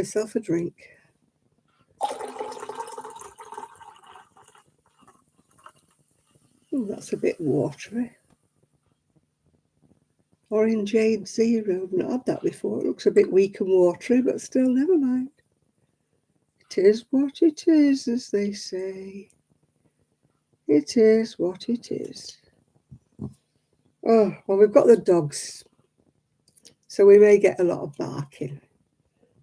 myself a drink. Oh, that's a bit watery. Orangeade Zero. I've not had that before. It looks a bit weak and watery, but still, never mind. It is what it is, as they say. It is what it is. Oh, well, we've got the dogs, so we may get a lot of barking.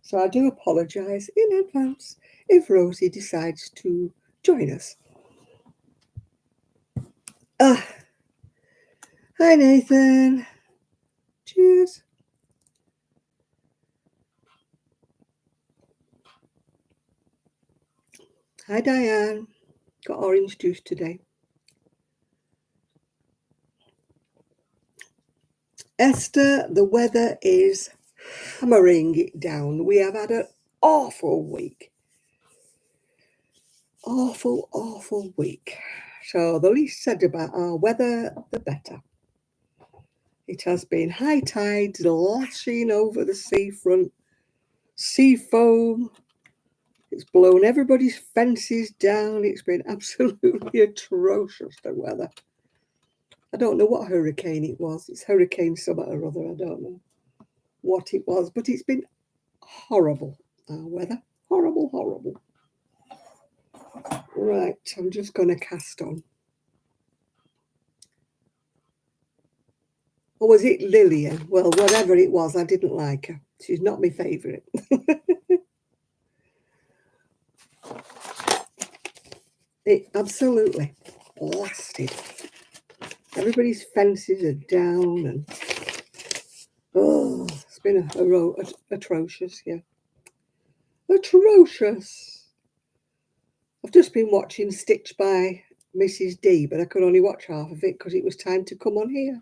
So I do apologise in advance if Rosie decides to join us. Hi, Nathan. Cheers. Hi, Diane. Got orange juice today. Esther, the weather is hammering it down. We have had an awful week. Awful week. So the least said about our weather, the better. It has been high tides lashing over the seafront, sea foam. It's blown everybody's fences down. It's been absolutely atrocious, the weather. I don't know what hurricane it was. It's hurricane something or other. I don't know what it was, but it's been horrible, our weather. Horrible. Right, I'm just going to cast on. Or was it Lillian? Well, whatever it was, I didn't like her. She's not my favourite. It absolutely blasted. Everybody's fences are down and it's been atrocious, yeah. Atrocious. I've just been watching Stitched by Mrs. D, but I could only watch half of it because it was time to come on here.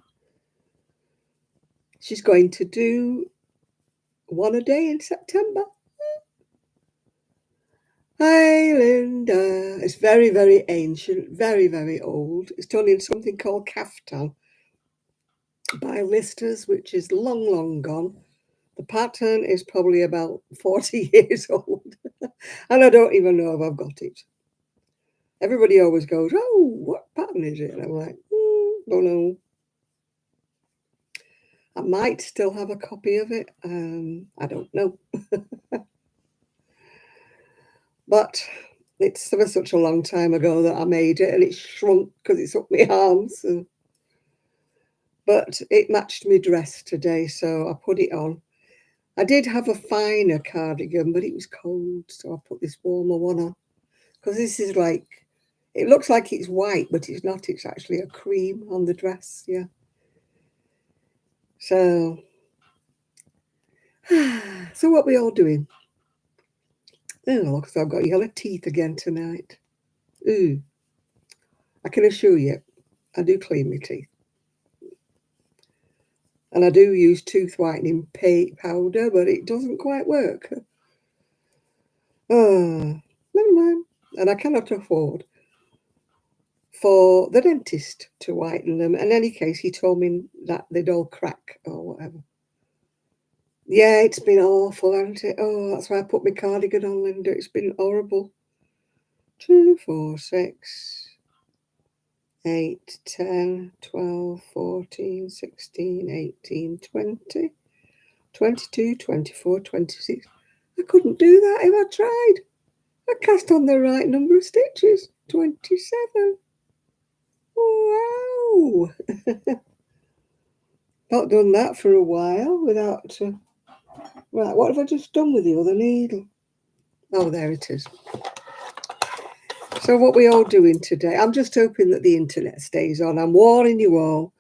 She's going to do one a day in September. Hi, Linda. It's very, very ancient, very, very old. It's done in something called kaftan by Listers, which is long gone. The pattern is probably about 40 years old. And I don't even know if I've got it. Everybody always goes, oh, what pattern is it? And I'm like, don't know. I might still have a copy of it. I don't know. But it's ever such a long time ago that I made it, and it shrunk because it's up my arms. But it matched my dress today, so I put it on. I did have a finer cardigan, but it was cold, so I put this warmer one on. Because this is like, it looks like it's white, but it's not. It's actually a cream on the dress, yeah. So what we all doing? Oh, because I've got yellow teeth again tonight. Ooh. I can assure you, I do clean my teeth. And I do use tooth whitening powder, but it doesn't quite work. Never mind. And I cannot afford for the dentist to whiten them. In any case, he told me that they'd all crack or whatever. Yeah, it's been awful, hasn't it? Oh, that's why I put my cardigan on, Linda. It's been horrible. 2, 4, 6, 8, 10, 12, 14, 16, 18, 20, 22, 24, 26. I couldn't do that if I tried. I cast on the right number of stitches. 27. Wow. Not done that for a while without... Right, what have I just done with the other needle? Oh, there it is. So what we all doing today? I'm just hoping that the internet stays on. I'm warning you all.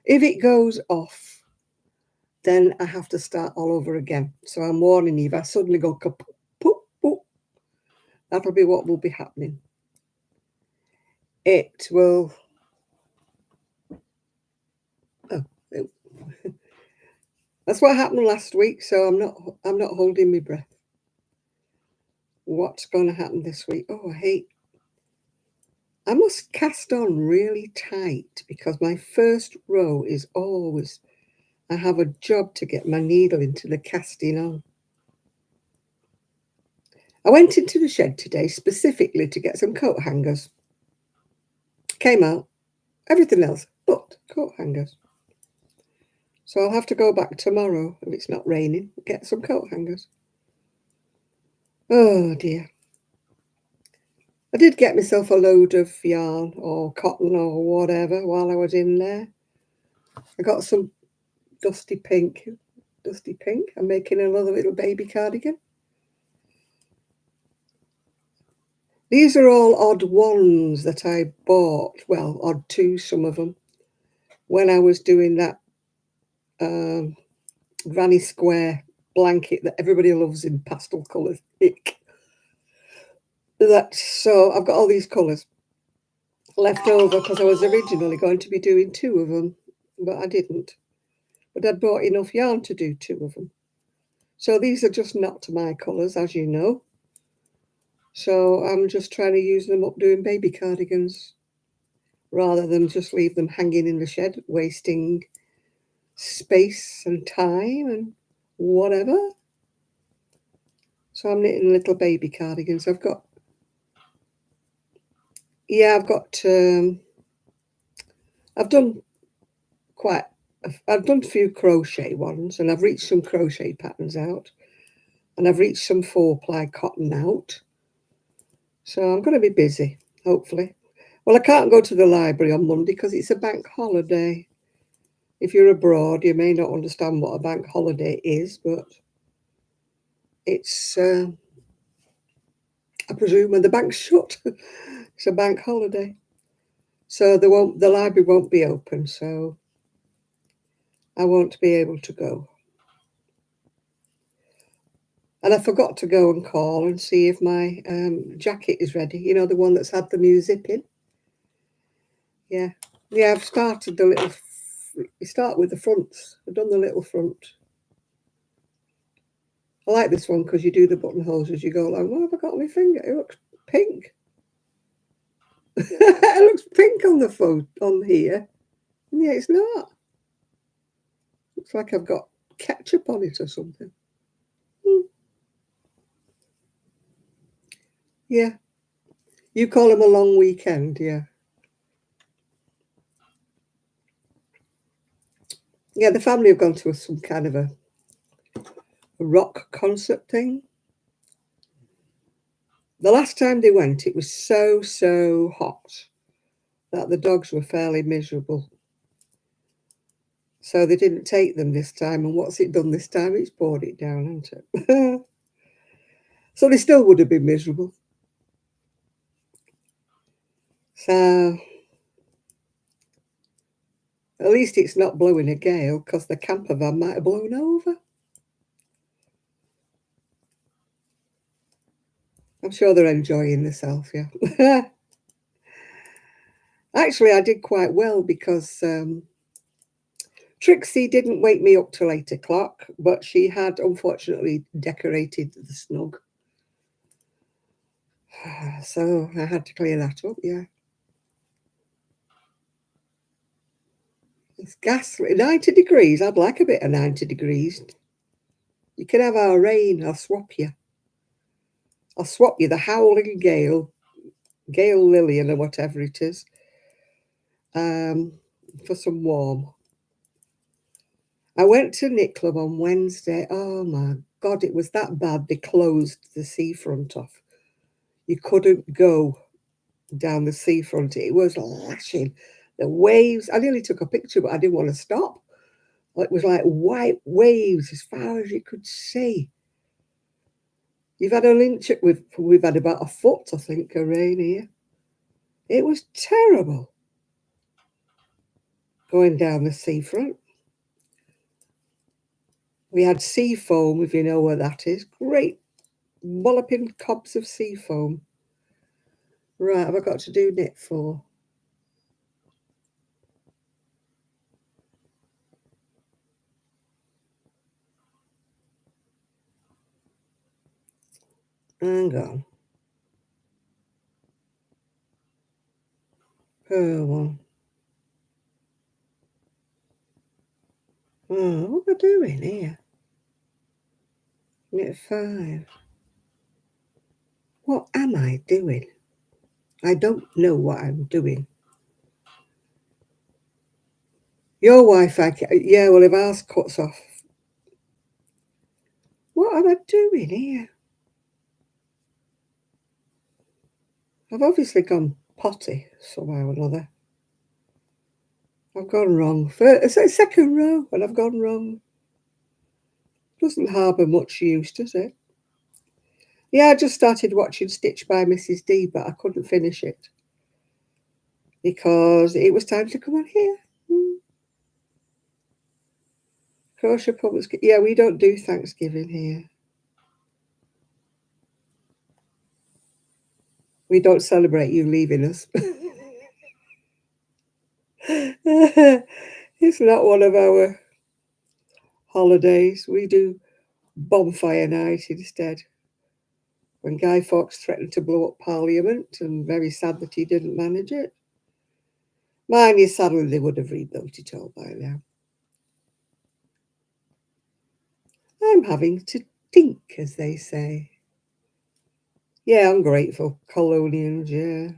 If it goes off, then I have to start all over again. So I'm warning you, if I suddenly go kaput, poop, poop, that'll be what will be happening. It will... That's what happened last week, so I'm not holding my breath. What's going to happen this week? Oh, I must cast on really tight because my first row is always, I have a job to get my needle into the casting on. I went into the shed today specifically to get some coat hangers. Came out, everything else but coat hangers. So I'll have to go back tomorrow if it's not raining, get some coat hangers. Oh dear. I did get myself a load of yarn or cotton or whatever while I was in there. I got some dusty pink. Dusty pink. I'm making another little baby cardigan. These are all odd ones that I bought. Well, odd two, some of them, when I was doing that granny square blanket that everybody loves in pastel colours. So I've got all these colours left over because I was originally going to be doing two of them, but I didn't. But I'd bought enough yarn to do two of them. So these are just not my colours, as you know. So I'm just trying to use them up doing baby cardigans rather than just leave them hanging in the shed, wasting space and time and whatever. So I'm knitting little baby cardigans. I've done I've done a few crochet ones, and I've reached some crochet patterns out, and I've reached some 4-ply cotton out. So I'm going to be busy, hopefully. Well, I can't go to the library on Monday because it's a bank holiday. If you're abroad, you may not understand what a bank holiday is, but it's, I presume, when the bank's shut, it's a bank holiday. So the library won't be open, so I won't be able to go. And I forgot to go and call and see if my jacket is ready. You know, the one that's had the new zip in. Yeah. Yeah, I've started the little... You start with the fronts. I've done the little front. I like this one because you do the buttonholes as you go along. What have I got on my finger? It looks pink. It looks pink on the phone, on here. And yeah, it's not. Looks like I've got ketchup on it or something. Yeah. You call them a long weekend, yeah. Yeah, the family have gone to some kind of a rock concert thing. The last time they went, it was so hot that the dogs were fairly miserable. So they didn't take them this time. And what's it done this time? It's poured it down, hasn't it? So they still would have been miserable. So at least it's not blowing a gale because the camper van might have blown over. I'm sure they're enjoying themselves, yeah. Actually, I did quite well because Trixie didn't wake me up till 8 o'clock, but she had unfortunately decorated the snug. So I had to clear that up, yeah. It's ghastly. 90 degrees. I'd like a bit of 90 degrees. You can have our rain. I'll swap you. I'll swap you the howling gale, Gale Lillian or whatever it is, for some warm. I went to Knit Club on Wednesday. Oh my God, it was that bad. They closed the seafront off. You couldn't go down the seafront. It was lashing. The waves. I nearly took a picture, but I didn't want to stop. It was like white waves as far as you could see. You've had an inch. We've had about a foot, I think, of rain here. It was terrible going down the seafront. We had sea foam, if you know where that is. Great walloping cobs of sea foam. Right, have I got to do knit for? Hang on. Oh, well. Oh, what am I doing here? Knit 5. What am I doing? I don't know what I'm doing. Your Wi-Fi, yeah, well, if ours cuts off. What am I doing here? I've obviously gone potty somehow or another. I've gone wrong. First, second row, and I've gone wrong. Doesn't harbour much use, does it? Yeah, I just started watching Stitch by Mrs. D, but I couldn't finish it because it was time to come on here. Crochet Public. Yeah, we don't do Thanksgiving here. We don't celebrate you leaving us. It's not one of our holidays. We do bonfire night instead. When Guy Fawkes threatened to blow up Parliament, and very sad that he didn't manage it. Mine is sadly they would have rebuilt it all by now. I'm having to think, as they say. Yeah, ungrateful colonials, yeah.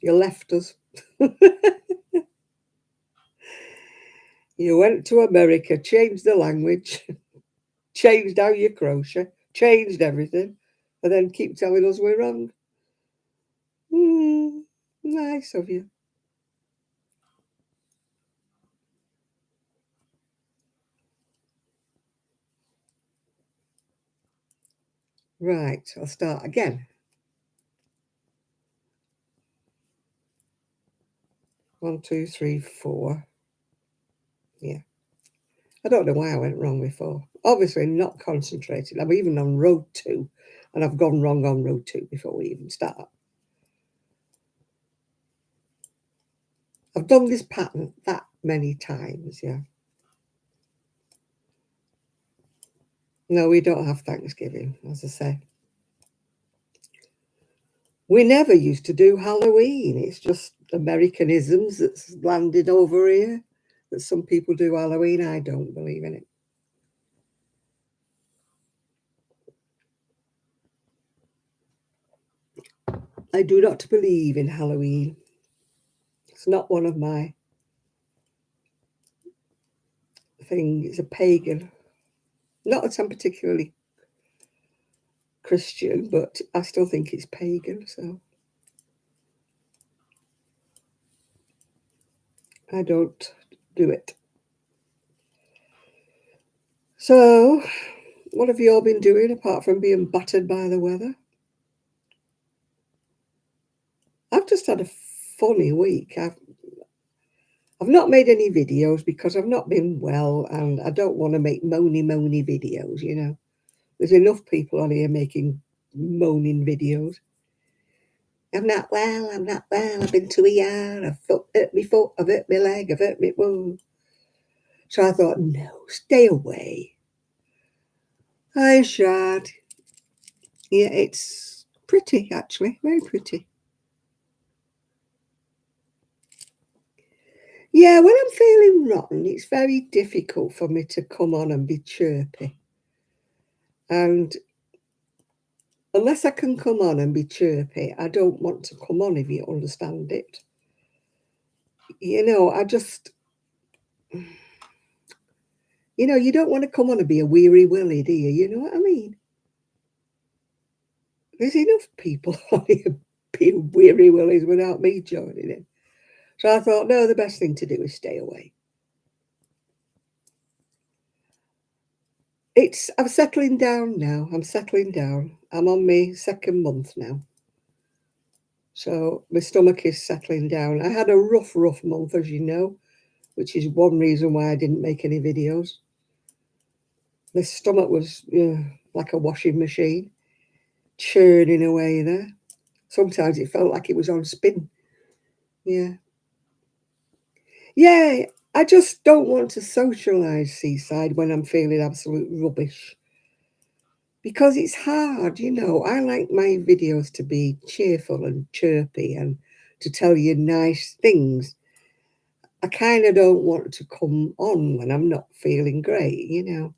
You left us. You went to America, changed the language, changed how you crochet, changed everything, and then keep telling us we're wrong. Nice of you. Right, I'll start again. 1, 2, 3, 4. Yeah. I don't know why I went wrong before. Obviously not concentrating. I'm even on row 2, and I've gone wrong on row 2 before we even start. I've done this pattern that many times, yeah. No, we don't have Thanksgiving, as I say. We never used to do Halloween. It's just Americanisms that's landed over here. That some people do Halloween. I don't believe in it. I do not believe in Halloween. It's not one of my things. It's a pagan. Not that I'm particularly Christian, but I still think it's pagan, so I don't do it. So, what have you all been doing apart from being battered by the weather? I've just had a funny week. I've not made any videos because I've not been well, and I don't want to make moany videos, you know. There's enough people on here making moaning videos. I'm not well, I've been to ER, I've hurt my foot, I've hurt my leg, I've hurt my womb. So I thought, no, stay away. I shot. Yeah, it's pretty, actually, very pretty. Yeah, when I'm feeling rotten, it's very difficult for me to come on and be chirpy. And unless I can come on and be chirpy, I don't want to come on, if you understand it. You know, you don't want to come on and be a weary willy, do you? You know what I mean? There's enough people on here being weary willies without me joining in. So I thought, no, the best thing to do is stay away. I'm settling down now. I'm settling down. I'm on my second month now. So my stomach is settling down. I had a rough month, as you know, which is one reason why I didn't make any videos. My stomach was like a washing machine, churning away there. Sometimes it felt like it was on spin. Yeah. Yeah, I just don't want to socialise, Seaside, when I'm feeling absolute rubbish. Because it's hard, you know. I like my videos to be cheerful and chirpy and to tell you nice things. I kind of don't want to come on when I'm not feeling great, you know.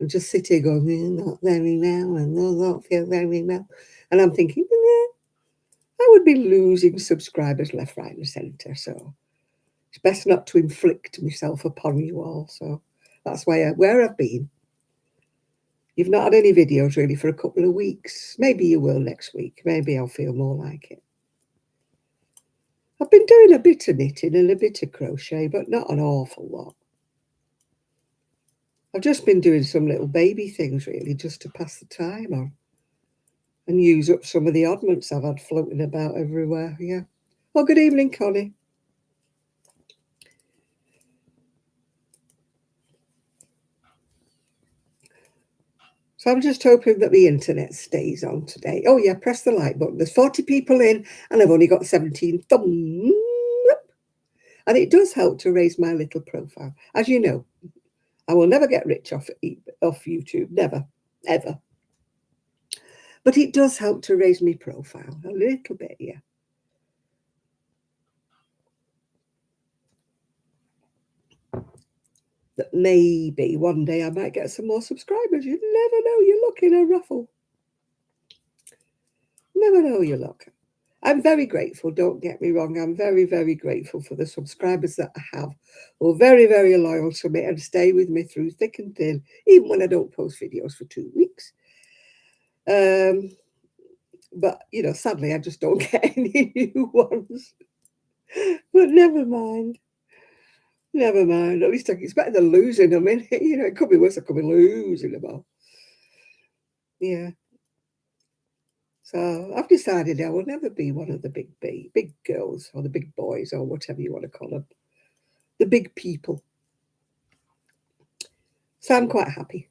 and just sit here going, not very well, and not feel very well. And I'm thinking, I would be losing subscribers left, right, and centre. So it's best not to inflict myself upon you all. So that's where I've been. You've not had any videos really for a couple of weeks. Maybe you will next week. Maybe I'll feel more like it. I've been doing a bit of knitting and a bit of crochet, but not an awful lot. I've just been doing some little baby things really, just to pass the time on and use up some of the oddments I've had floating about everywhere. Yeah. Oh, good evening, Connie. So I'm just hoping that the internet stays on today. Oh yeah, press the like button. There's 40 people in and I've only got 17 thumbs up. And it does help to raise my little profile. As you know, I will never get rich off YouTube. Never, ever. But it does help to raise my profile a little bit, yeah. That maybe one day I might get some more subscribers. You never know. You look in a ruffle. Never know your luck. I'm very grateful, don't get me wrong. I'm very, very grateful for the subscribers that I have who are very, very loyal to me and stay with me through thick and thin, even when I don't post videos for 2 weeks. But, sadly, I just don't get any new ones. But never mind. Never mind. At least it's better than losing them. It could be worse. I could be losing them all. Yeah. So I've decided I will never be one of the big girls or the big boys or whatever you want to call them. The big people. So I'm quite happy.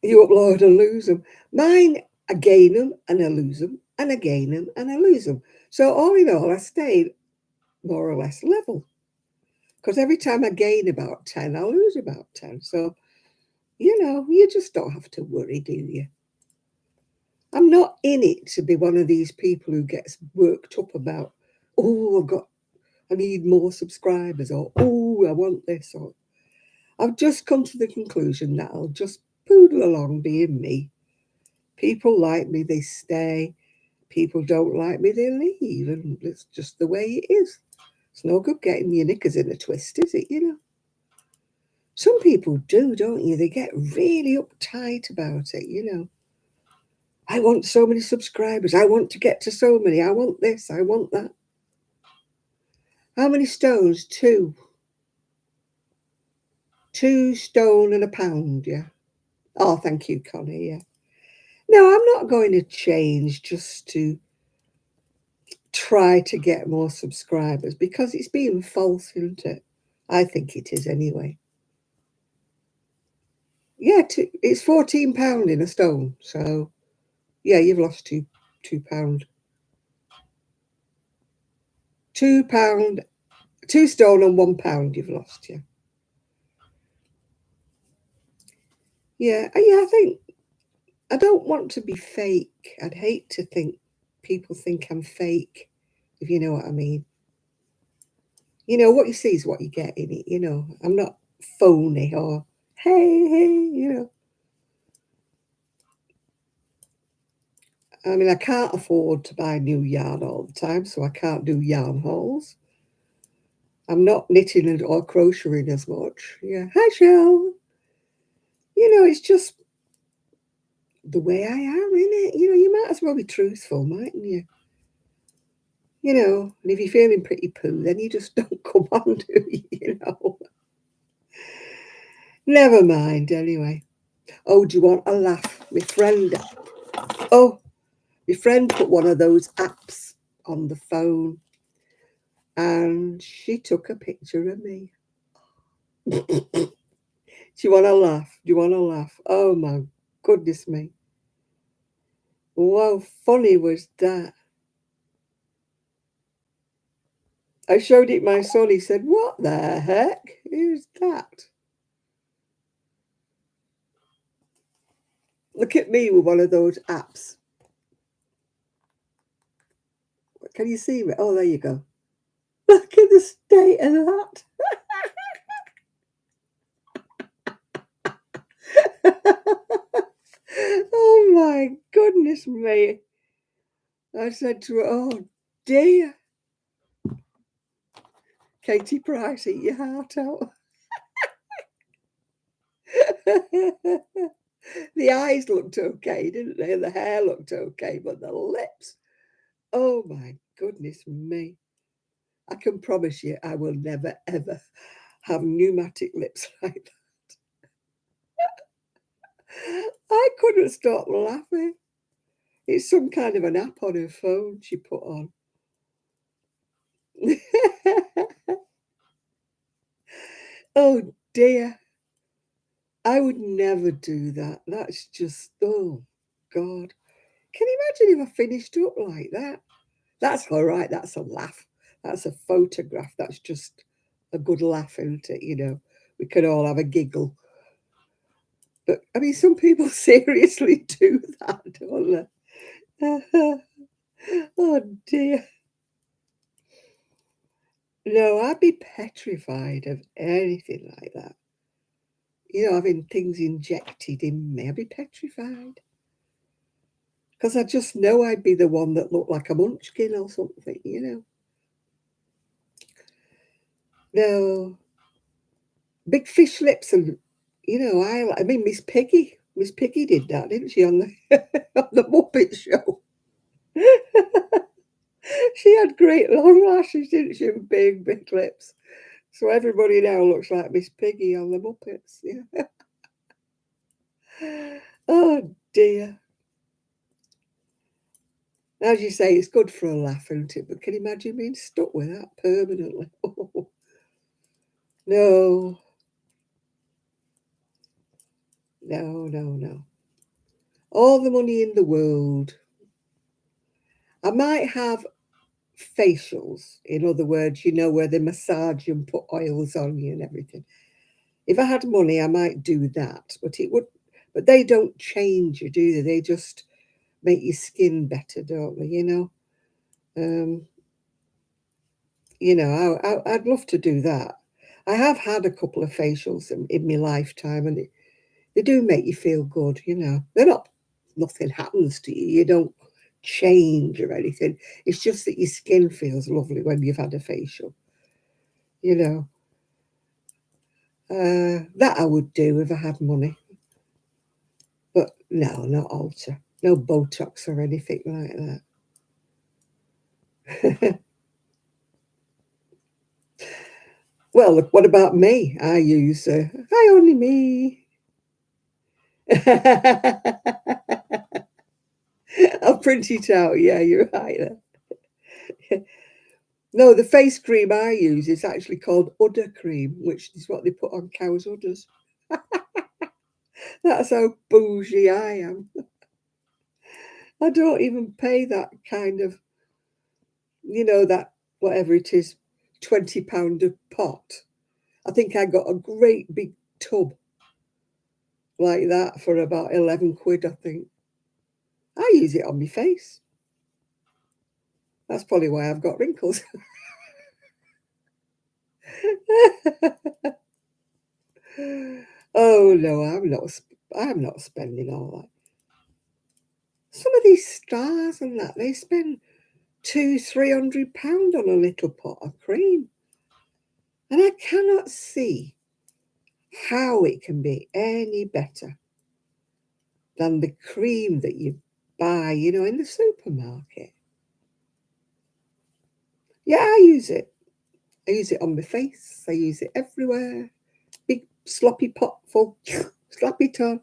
You upload and lose them. Mine, I gain them and I lose them, and I gain them and I lose them. So all in all, I stayed more or less level. Because every time I gain about 10, I lose about 10. So, you just don't have to worry, do you? I'm not in it to be one of these people who gets worked up about, I need more subscribers, or, I want this, or I've just come to the conclusion that I'll just poodle along being me. People like me, they stay. People don't like me, they leave. And it's just the way it is. It's no good getting your knickers in a twist, is it? Some people do, don't you? They get really uptight about it. I want so many subscribers. I want to get to so many. I want this. I want that. How many stones? 2. 2 stone and a pound, yeah. Oh, thank you, Connie, yeah. No, I'm not going to change just to try to get more subscribers because it's being false, isn't it? I think it is anyway. Yeah, it's £14 in a stone. So, yeah, you've lost £2. £2, 2 stone and £1 you've lost, yeah. Yeah, I think I don't want to be fake. I'd hate to think people think I'm fake, if you know what I mean. What you see is what you get in it. I'm not phony or, hey. I mean, I can't afford to buy new yarn all the time, so I can't do yarn hauls. I'm not knitting or crocheting as much. Yeah. Hi, Shell. It's just the way I am, innit? You might as well be truthful, mightn't you? And if you're feeling pretty poo, then you just don't come on, do you? Never mind, anyway. Oh, do you want a laugh? My friend put one of those apps on the phone and she took a picture of me. Do you want to laugh? Do you want to laugh? Oh my goodness me. How funny was that? I showed it my son. He said, what the heck? Who's that? Look at me with one of those apps. Can you see me? Oh, there you go. Look at the state of that. goodness me. I said to her, oh dear, Katie Price, eat your heart out. The eyes looked okay, didn't they? The hair looked okay, but the lips, oh my goodness me. I can promise you I will never ever have pneumatic lips like that. I couldn't stop laughing. It's some kind of an app on her phone she put on. Oh dear. I would never do that. That's just, oh God. Can you imagine if I finished up like that? That's all right. That's a laugh. That's a photograph. That's just a good laugh, isn't it? You know, we can all have a giggle. But I mean, some people seriously do that, don't they? Oh dear. No, I'd be petrified of anything like that. You know, having things injected in me, I'd be petrified. Because I just know I'd be the one that looked like a munchkin or something, you know. No, big fish lips and, you know, I mean, Miss Piggy did that, didn't she, on the, on the Muppet Show? She had great long lashes, didn't she, and big, big lips. So everybody now looks like Miss Piggy on the Muppets, yeah. Oh, dear. As you say, it's good for a laugh, isn't it? But can you imagine being stuck with that permanently? Oh, no, no, no, no. All the money in the world. I might have facials, in other words, you know, where they massage you and put oils on you and everything. If I had money, I might do that, but it would, but they don't change you, do they? They just make your skin better, don't they? Um, I'd love to do that. I have had a couple of facials in my lifetime, and they do make you feel good. You know, they're not, nothing happens to you. You don't change or anything. It's just that your skin feels lovely when you've had a facial. You know, that I would do if I had money. But no, not alter, no Botox or anything like that. Well, look, what about me? I use, hi, only me. I'll print it out. Yeah, you're right. No, the face cream I use is actually called udder cream, which is what they put on cows' udders. That's how bougie I am. I don't even pay that kind of, that whatever it is, £20 a pot. I think I got a great big tub like that for about 11 quid, I think. I use it on my face. That's probably why I've got wrinkles. Oh no, I'm not spending all that. Some of these stars and that, they spend £200-300 on a little pot of cream. And I cannot see how it can be any better than the cream that you buy, in the supermarket. Yeah, I use it. I use it on my face. I use it everywhere. Big sloppy pot full. Slap it on.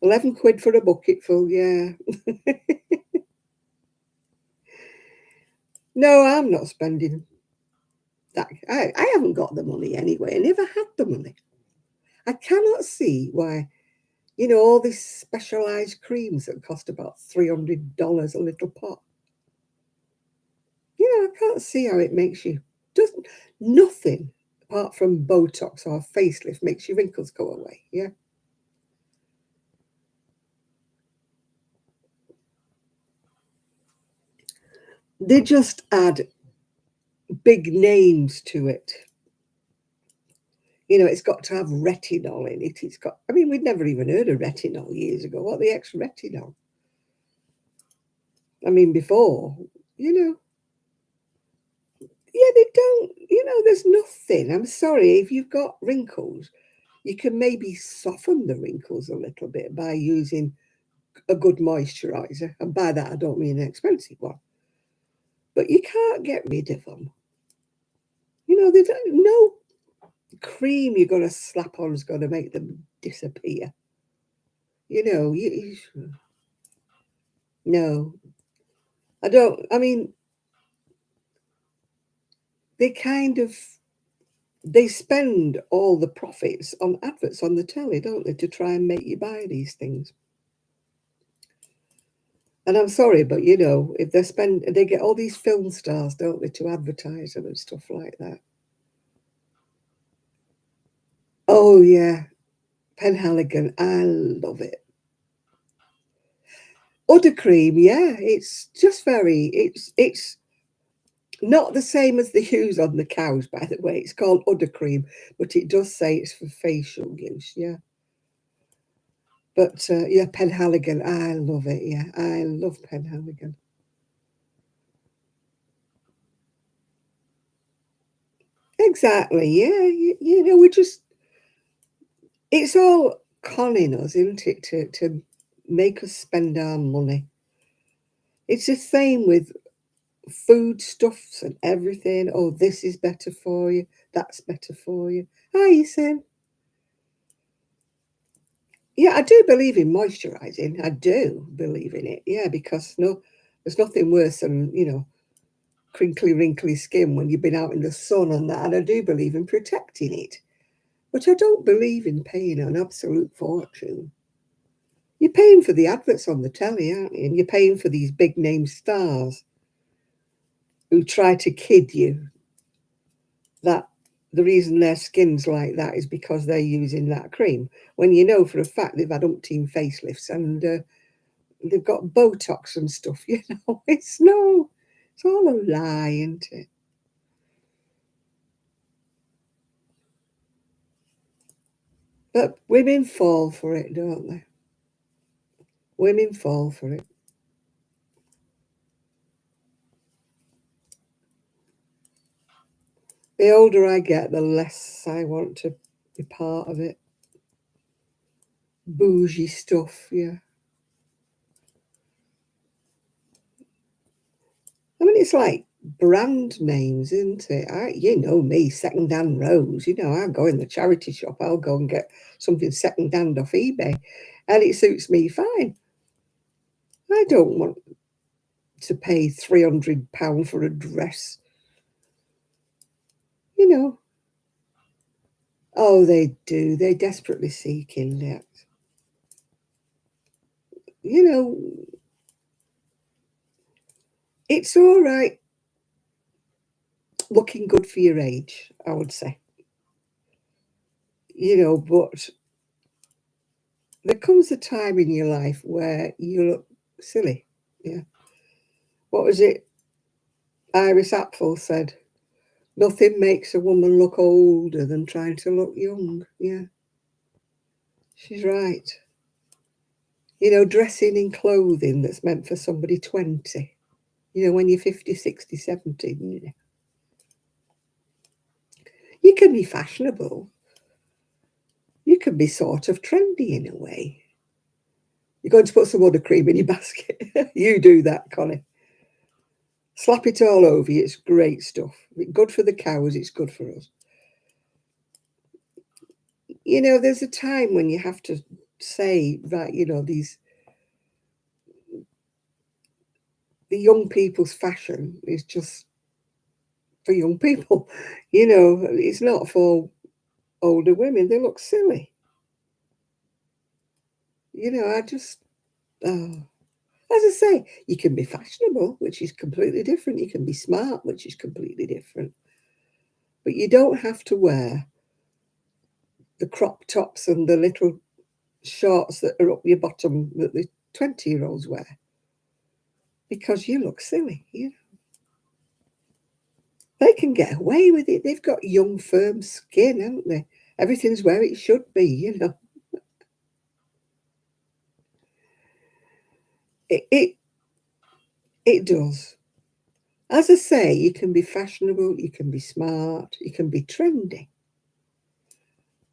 11 quid for a bucket full, yeah. No, I'm not spending that. I haven't got the money anyway. I never had the money. I cannot see why, all these specialised creams that cost about $300 a little pot. I can't see how it makes you, doesn't, nothing apart from Botox or facelift makes your wrinkles go away, yeah? They just add big names to it. It's got to have retinol in it. We'd never even heard of retinol years ago. What the heck's retinol? I mean, before, you know, yeah, they don't, there's nothing. I'm sorry, if you've got wrinkles, you can maybe soften the wrinkles a little bit by using a good moisturiser. And by that, I don't mean an expensive one. But you can't get rid of them. They don't, no cream you're going to slap on is going to make them disappear. No, I don't. I mean, they kind of they spend all the profits on adverts on the telly, don't they, to try and make you buy these things. And I'm sorry, but if they get all these film stars, don't they, to advertise them and stuff like that. Oh yeah, Penhaligon, I love it. Udder cream, yeah, it's just it's not the same as the hues on the cows, by the way. It's called udder cream, but it does say it's for facial use, yeah. But yeah, Penhaligon, I love it, yeah. I love Penhaligon. Exactly, yeah. It's all conning us, isn't it, to make us spend our money. It's the same with foodstuffs and everything. Oh, this is better for you. That's better for you. Hi, you saying? Yeah, I do believe in moisturising. I do believe in it. Yeah, because there's nothing worse than crinkly, wrinkly skin when you've been out in the sun and that. And I do believe in protecting it, but I don't believe in paying an absolute fortune. You're paying for the adverts on the telly, aren't you? And you're paying for these big name stars who try to kid you that the reason their skin's like that is because they're using that cream, when you know for a fact they've had umpteen facelifts and they've got Botox and stuff. It's all a lie, isn't it? But women fall for it, don't they? Women fall for it. The older I get, the less I want to be part of it. Bougie stuff, yeah. I mean, it's like brand names, isn't it? You know me, second-hand rose. I'll go in the charity shop. I'll go and get something second-hand off eBay, and it suits me fine. I don't want to pay £300 for a dress. You know. Oh, they do. They're desperately seeking that. You know, it's all right looking good for your age, I would say. But there comes a time in your life where you look silly. Yeah. What was it? Iris Apfel said, nothing makes a woman look older than trying to look young. Yeah, she's right. Dressing in clothing that's meant for somebody 20. When you're 50, 60, 70, you can be fashionable. You can be sort of trendy in a way. You're going to put some other cream in your basket. You do that, Connie. Slap it all over you. It's great stuff. It's good for the cows. It's good for us. There's a time when you have to say, right, the young people's fashion is just for young people. It's not for older women. They look silly. I just, oh. As I say, you can be fashionable, which is completely different. You can be smart, which is completely different. But you don't have to wear the crop tops and the little shorts that are up your bottom that the 20-year-olds wear because you look silly. They can get away with it. They've got young, firm skin, haven't they? Everything's where it should be. It It does. As I say, you can be fashionable, you can be smart, you can be trendy.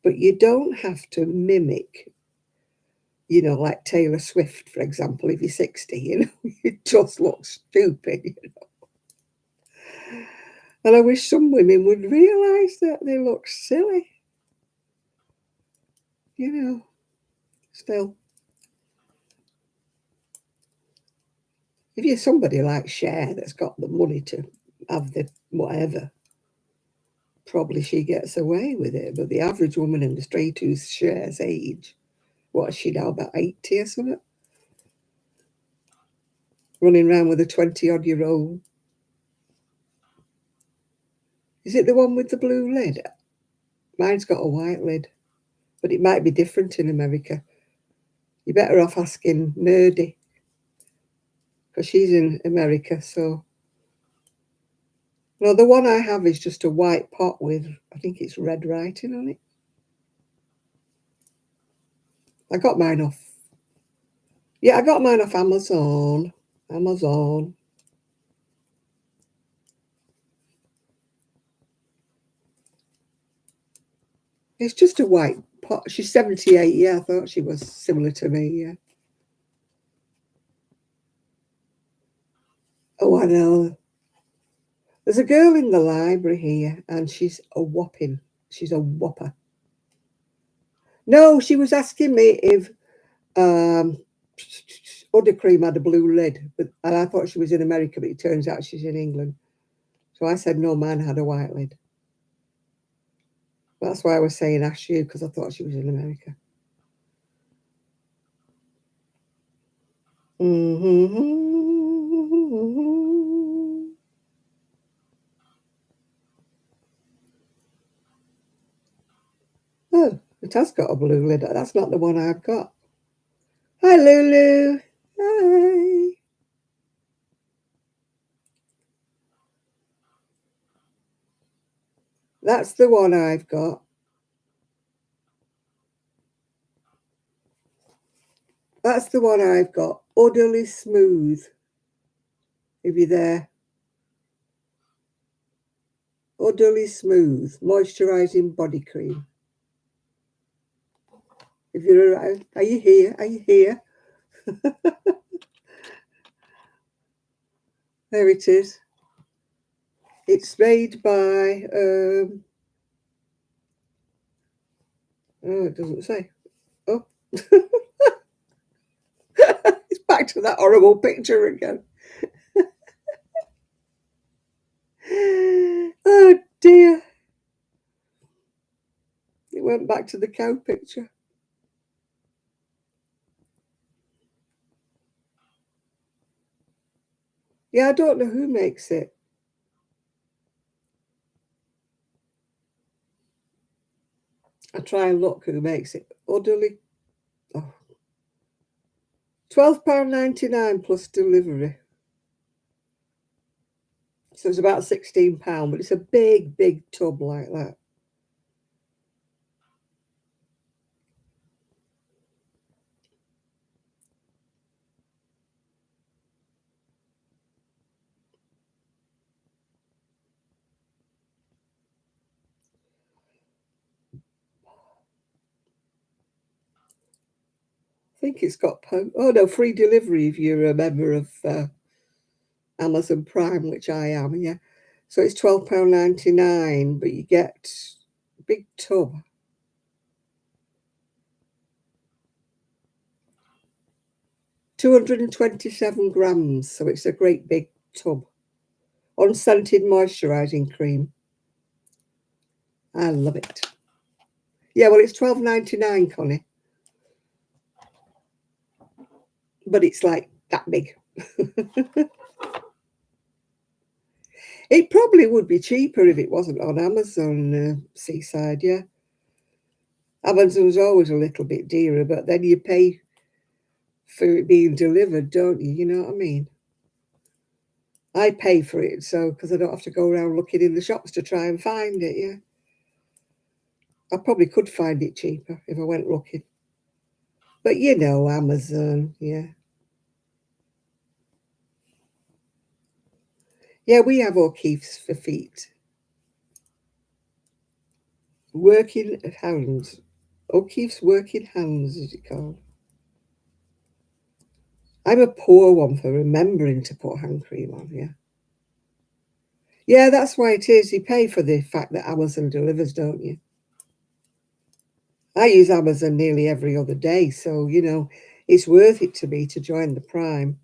But you don't have to mimic, like Taylor Swift, for example, if you're 60, you just look stupid. And I wish some women would realise that they look silly, still. If you're somebody like Cher that's got the money to have the whatever, probably she gets away with it. But the average woman in the street who's Cher's age, what is she now, about 80 or something? Running around with a 20-odd-year-old. Is it the one with the blue lid? Mine's got a white lid, but it might be different in America. You're better off asking Nerdy, because she's in America, so... No, the one I have is just a white pot with, I think it's red writing on it. I got mine off... Yeah, I got mine off Amazon. It's just a white pot. She's 78, yeah, I thought she was similar to me, yeah. Oh, I know. There's a girl in the library here, and she's a whopping. She's a whopper. No, she was asking me if Udder Cream had a blue lid, and I thought she was in America, but it turns out she's in England. So I said, no, mine had a white lid. That's why I was saying ask you, because I thought she was in America. Oh, it has got a blue lid. That's not the one I've got. Hi, Lulu. Hi. That's the one I've got. That's the one I've got. Utterly Smooth. If you're there. Utterly Smooth. Moisturising body cream. If you're around. Are you here? Are you here? There it is. It's made by... oh, it doesn't say. Oh. It's back to that horrible picture again. Oh dear. It went back to the cow picture. Yeah, I don't know who makes it. I try and look who makes it. Utterly. Oh. £12.99 plus delivery. So it's about £16, but it's a big, big tub like that. I think it's got free delivery if you're a member of Amazon Prime, which I am, yeah. So it's £12.99, but you get a big tub. 227 grams, so it's a great big tub. Unscented moisturising cream. I love it. Yeah, well, it's £12.99, Connie. But it's like that big. It probably would be cheaper if it wasn't on Amazon, Seaside, yeah. Amazon's always a little bit dearer, but then you pay for it being delivered, don't you? You know what I mean? I pay for it, so because I don't have to go around looking in the shops to try and find it, yeah. I probably could find it cheaper if I went looking. But Amazon, yeah. Yeah, we have O'Keefe's for feet. Working hands. O'Keefe's working hands, is it called? I'm a poor one for remembering to put hand cream on, yeah. Yeah, that's why it is. You pay for the fact that Amazon delivers, don't you? I use Amazon nearly every other day, so, it's worth it to me to join the Prime,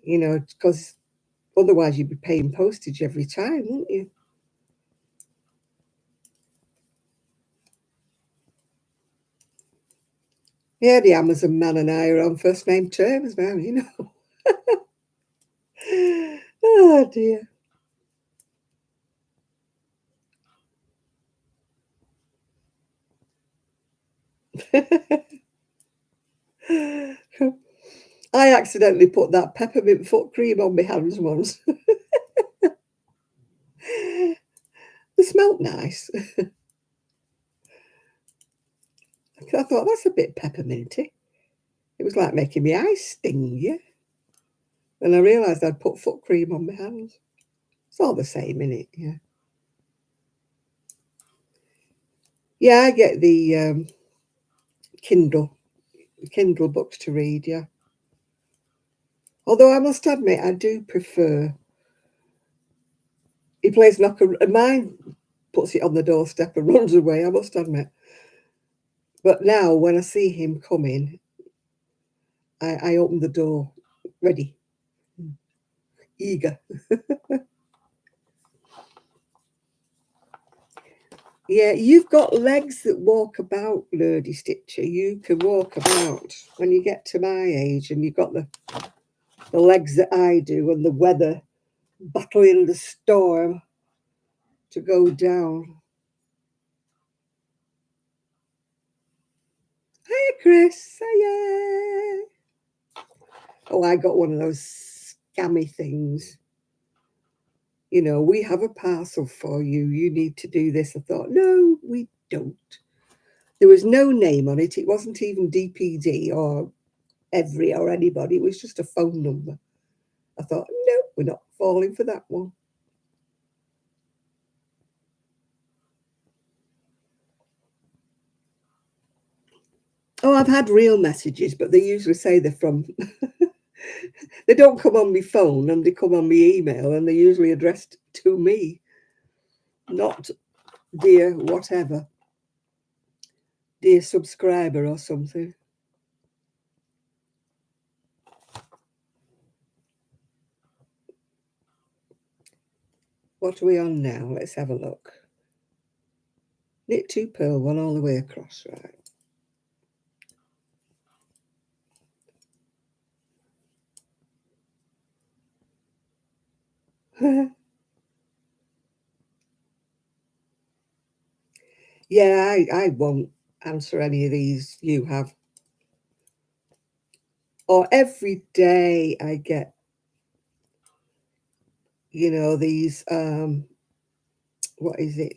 because otherwise you'd be paying postage every time, wouldn't you? Yeah, the Amazon man and I are on first name terms now. Oh, dear. I accidentally put that peppermint foot cream on my hands once. They smelt nice. I thought, that's a bit pepperminty. It was like making my eyes sting, yeah. Then I realised I'd put foot cream on my hands. It's all the same, innit? Yeah. Yeah, I get the Kindle Kindle books to read, yeah. Although I must admit, I do prefer. He plays knocker, and mine puts it on the doorstep and runs away, I must admit. But now, when I see him coming, I open the door, ready, eager. Yeah, you've got legs that walk about, Lurdy Stitcher. You can walk about when you get to my age, and you've got the legs that I do, and the weather battling the storm to go down. Hiya, Chris. Hiya. Oh, I got one of those scammy things. We have a parcel for you. You need to do this. I thought, no, we don't. There was no name on it. It wasn't even DPD or Every or anybody. It was just a phone number. I thought, no, we're not falling for that one. Oh, I've had real messages, but they usually say they're from. They don't come on my phone, and they come on my email, and they're usually addressed to me, not dear whatever, dear subscriber or something. What are we on now? Let's have a look. Knit 2 purl 1 all the way across, right. Yeah, I won't answer any of these you have. Or every day I get, these, what is it?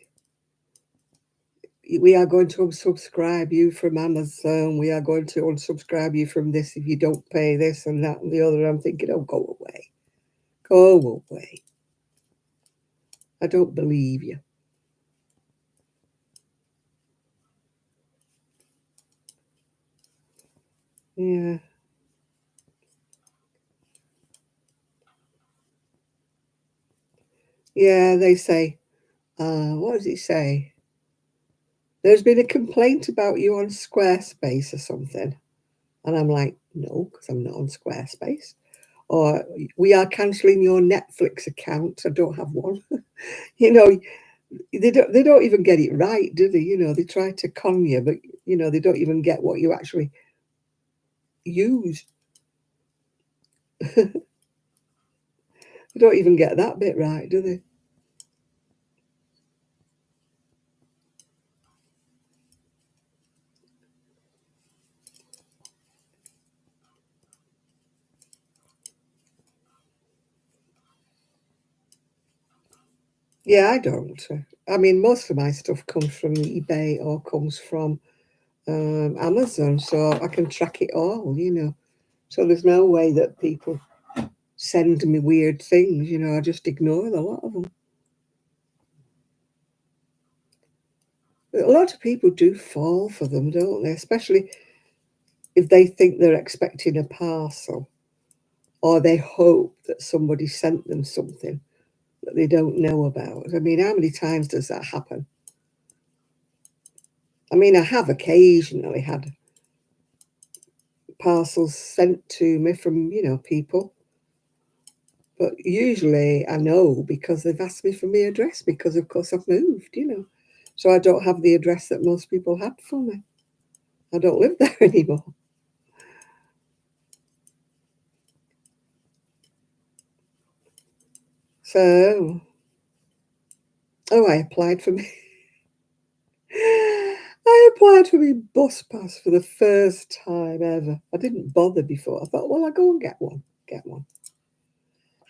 We are going to unsubscribe you from Amazon. We are going to unsubscribe you from this if you don't pay this and that and the other. I'm thinking, oh, go away. Go away. I don't believe you. Yeah. Yeah, they say, what does it say? There's been a complaint about you on Squarespace or something. And I'm like, no, because I'm not on Squarespace. Or we are cancelling your Netflix account. I don't have one. you know, they don't even get it right, do they? They try to con you, but they don't even get what you actually use. They don't even get that bit right, do they? Yeah, I don't. I mean, most of my stuff comes from eBay or comes from Amazon, so I can track it all. So there's no way that people send me weird things, you know, I just ignore a lot of them. But a lot of people do fall for them, don't they? Especially if they think they're expecting a parcel or they hope that somebody sent them something that they don't know about. I mean, how many times does that happen? I mean, I have occasionally had parcels sent to me from, you know, people. But usually I know because they've asked me for my address because, of course, I've moved, you know. So I don't have the address that most people had for me. I don't live there anymore. So, oh, I applied for me. I applied for my bus pass for the first time ever. I didn't bother before. I thought, well, I'll go and get one. Get one.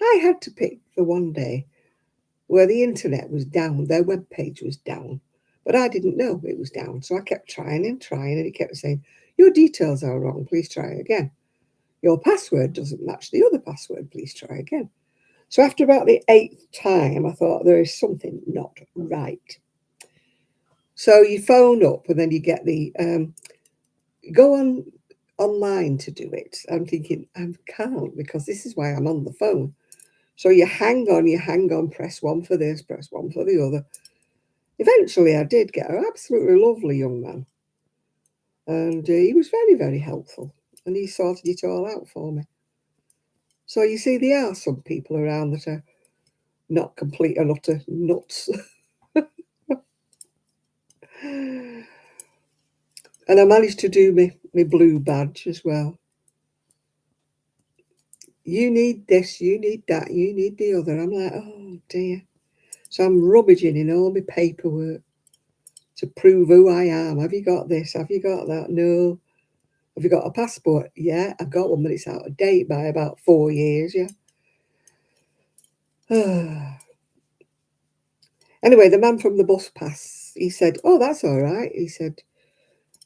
I had to pick the one day where the internet was down, their web page was down. But I didn't know it was down. So I kept trying and trying, and it kept saying, your details are wrong. Please try again. Your password doesn't match the other password. Please try again. So after about the 8th time, I thought there is something not right. So you phone up and then you get the go on online to do it. I'm thinking, I can't because this is why I'm on the phone. So you hang on, press one for this, press one for the other. Eventually, I did get an absolutely lovely young man. And he was very, very helpful. And he sorted it all out for me. So you see, there are some people around that are not complete and utter nuts. And I managed to do my blue badge as well. You need this, you need that, you need the other. I'm like, oh dear. So I'm rummaging in all my paperwork to prove who I am. Have you got this? Have you got that? No. Have you got a passport? Yeah, I've got one, but it's out of date by about 4 years, yeah. Anyway, the man from the bus pass, he said, oh, that's all right. He said,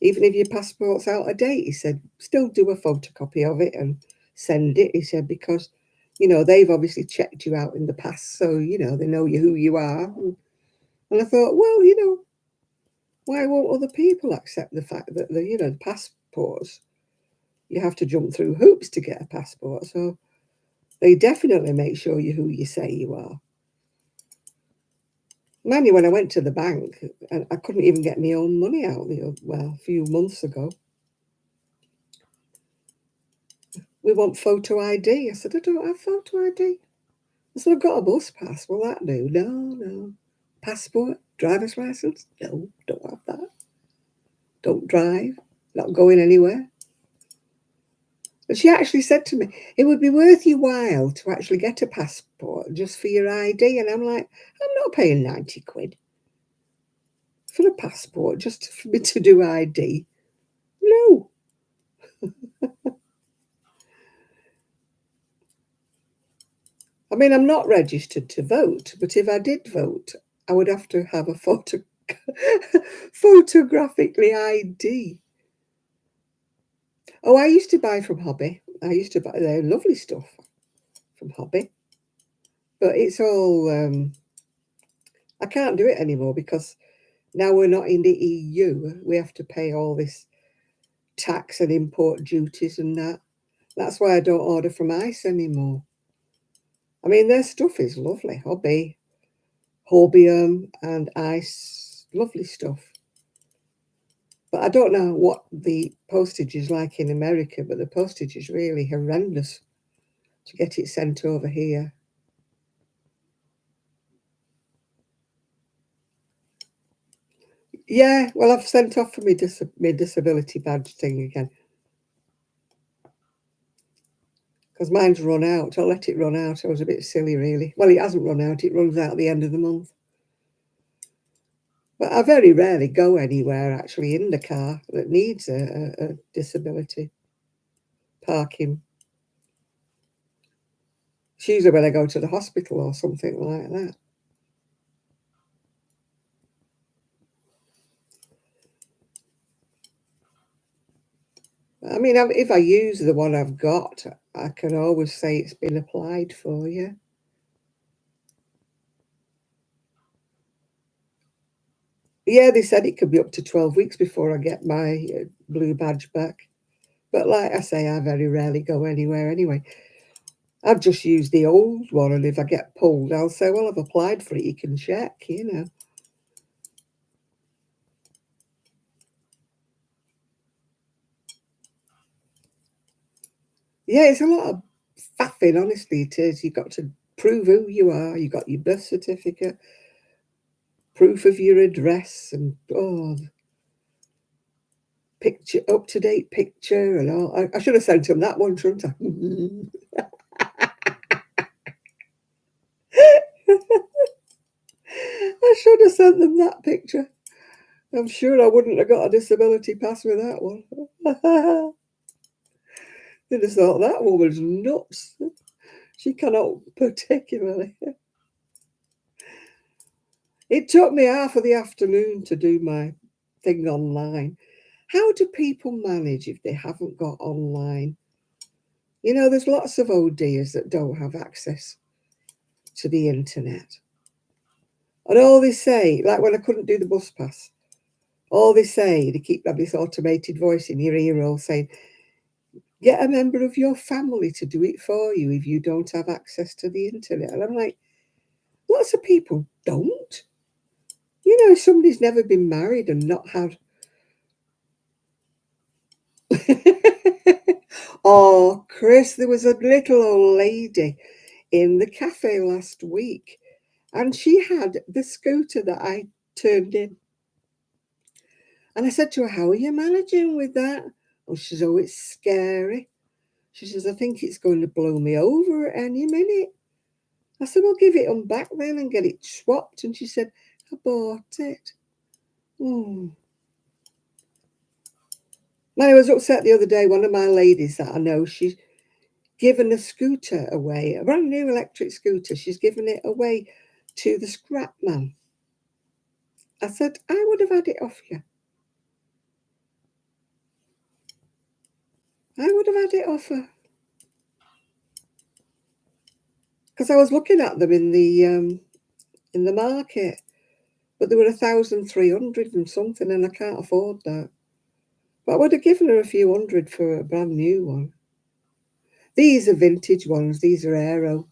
even if your passport's out of date, he said, still do a photocopy of it and send it. He said, because, you know, they've obviously checked you out in the past, so, you know, they know who you are. And I thought, well, you know, why won't other people accept the fact that the passports, you have to jump through hoops to get a passport. So they definitely make sure you who you say you are. Mind you, when I went to the bank, and I couldn't even get my own money out a few months ago. We want photo ID. I said, I don't have photo ID. I said, I've got a bus pass. Will that do? No, no. Passport, driver's license? No, don't have that. Don't drive. Not going anywhere. But she actually said to me, it would be worth your while to actually get a passport just for your ID. And I'm like, I'm not paying 90 quid for a passport just for me to do ID. No. I mean, I'm not registered to vote, but if I did vote, I would have to have a photographically ID. Oh, I used to buy from Hobby. I used to buy their lovely stuff from Hobby. But it's all, I can't do it anymore because now we're not in the EU. We have to pay all this tax and import duties and that. That's why I don't order from ICE anymore. I mean, their stuff is lovely. Hobby, Horbium and ICE, lovely stuff. But I don't know what the postage is like in America, but the postage is really horrendous to get it sent over here. Yeah, well, I've sent off for my disability badge thing again because mine's run out. I'll let it run out. I was a bit silly, really. Well, it hasn't run out. It runs out at the end of the month. But I very rarely go anywhere actually in the car that needs a disability parking. It's usually when I go to the hospital or something like that. I mean, if I use the one I've got, I can always say it's been applied for, yeah. Yeah, they said it could be up to 12 weeks before I get my blue badge back. But like I say, I very rarely go anywhere anyway. I've just used the old one, and if I get pulled, I'll say, well, I've applied for it, you can check, you know. Yeah, it's a lot of faffing, honestly, it is. You've got to prove who you are, you've got your birth certificate, proof of your address, and picture, up-to-date picture, and all. I should have sent him that one, shouldn't I? I should have sent them that picture. I'm sure I wouldn't have got a disability pass with that one. They'd have thought that woman's nuts. She cannot particularly. It took me half of the afternoon to do my thing online. How do people manage if they haven't got online? You know, there's lots of ODers that don't have access to the internet. And all they say, like when I couldn't do the bus pass, all they say, they keep having this automated voice in your ear all saying, get a member of your family to do it for you if you don't have access to the internet. And I'm like, lots of people don't. You know, if somebody's never been married and not had. Oh, Chris, there was a little old lady in the cafe last week, and she had the scooter that I turned in. And I said to her, how are you managing with that? Oh, she says, oh, it's scary. She says, I think it's going to blow me over at any minute. I said, well, give it on back then and get it swapped. And she said, I bought it. Oh. I was upset the other day. One of my ladies that I know, she's given a scooter away, a brand new electric scooter. She's given it away to the scrap man. I said, I would have had it off you. I would have had it off her. Because I was looking at them in the market, but they were 1,300 and something, and I can't afford that. But I would have given her a few hundred for a brand new one. These are vintage ones. These are aero.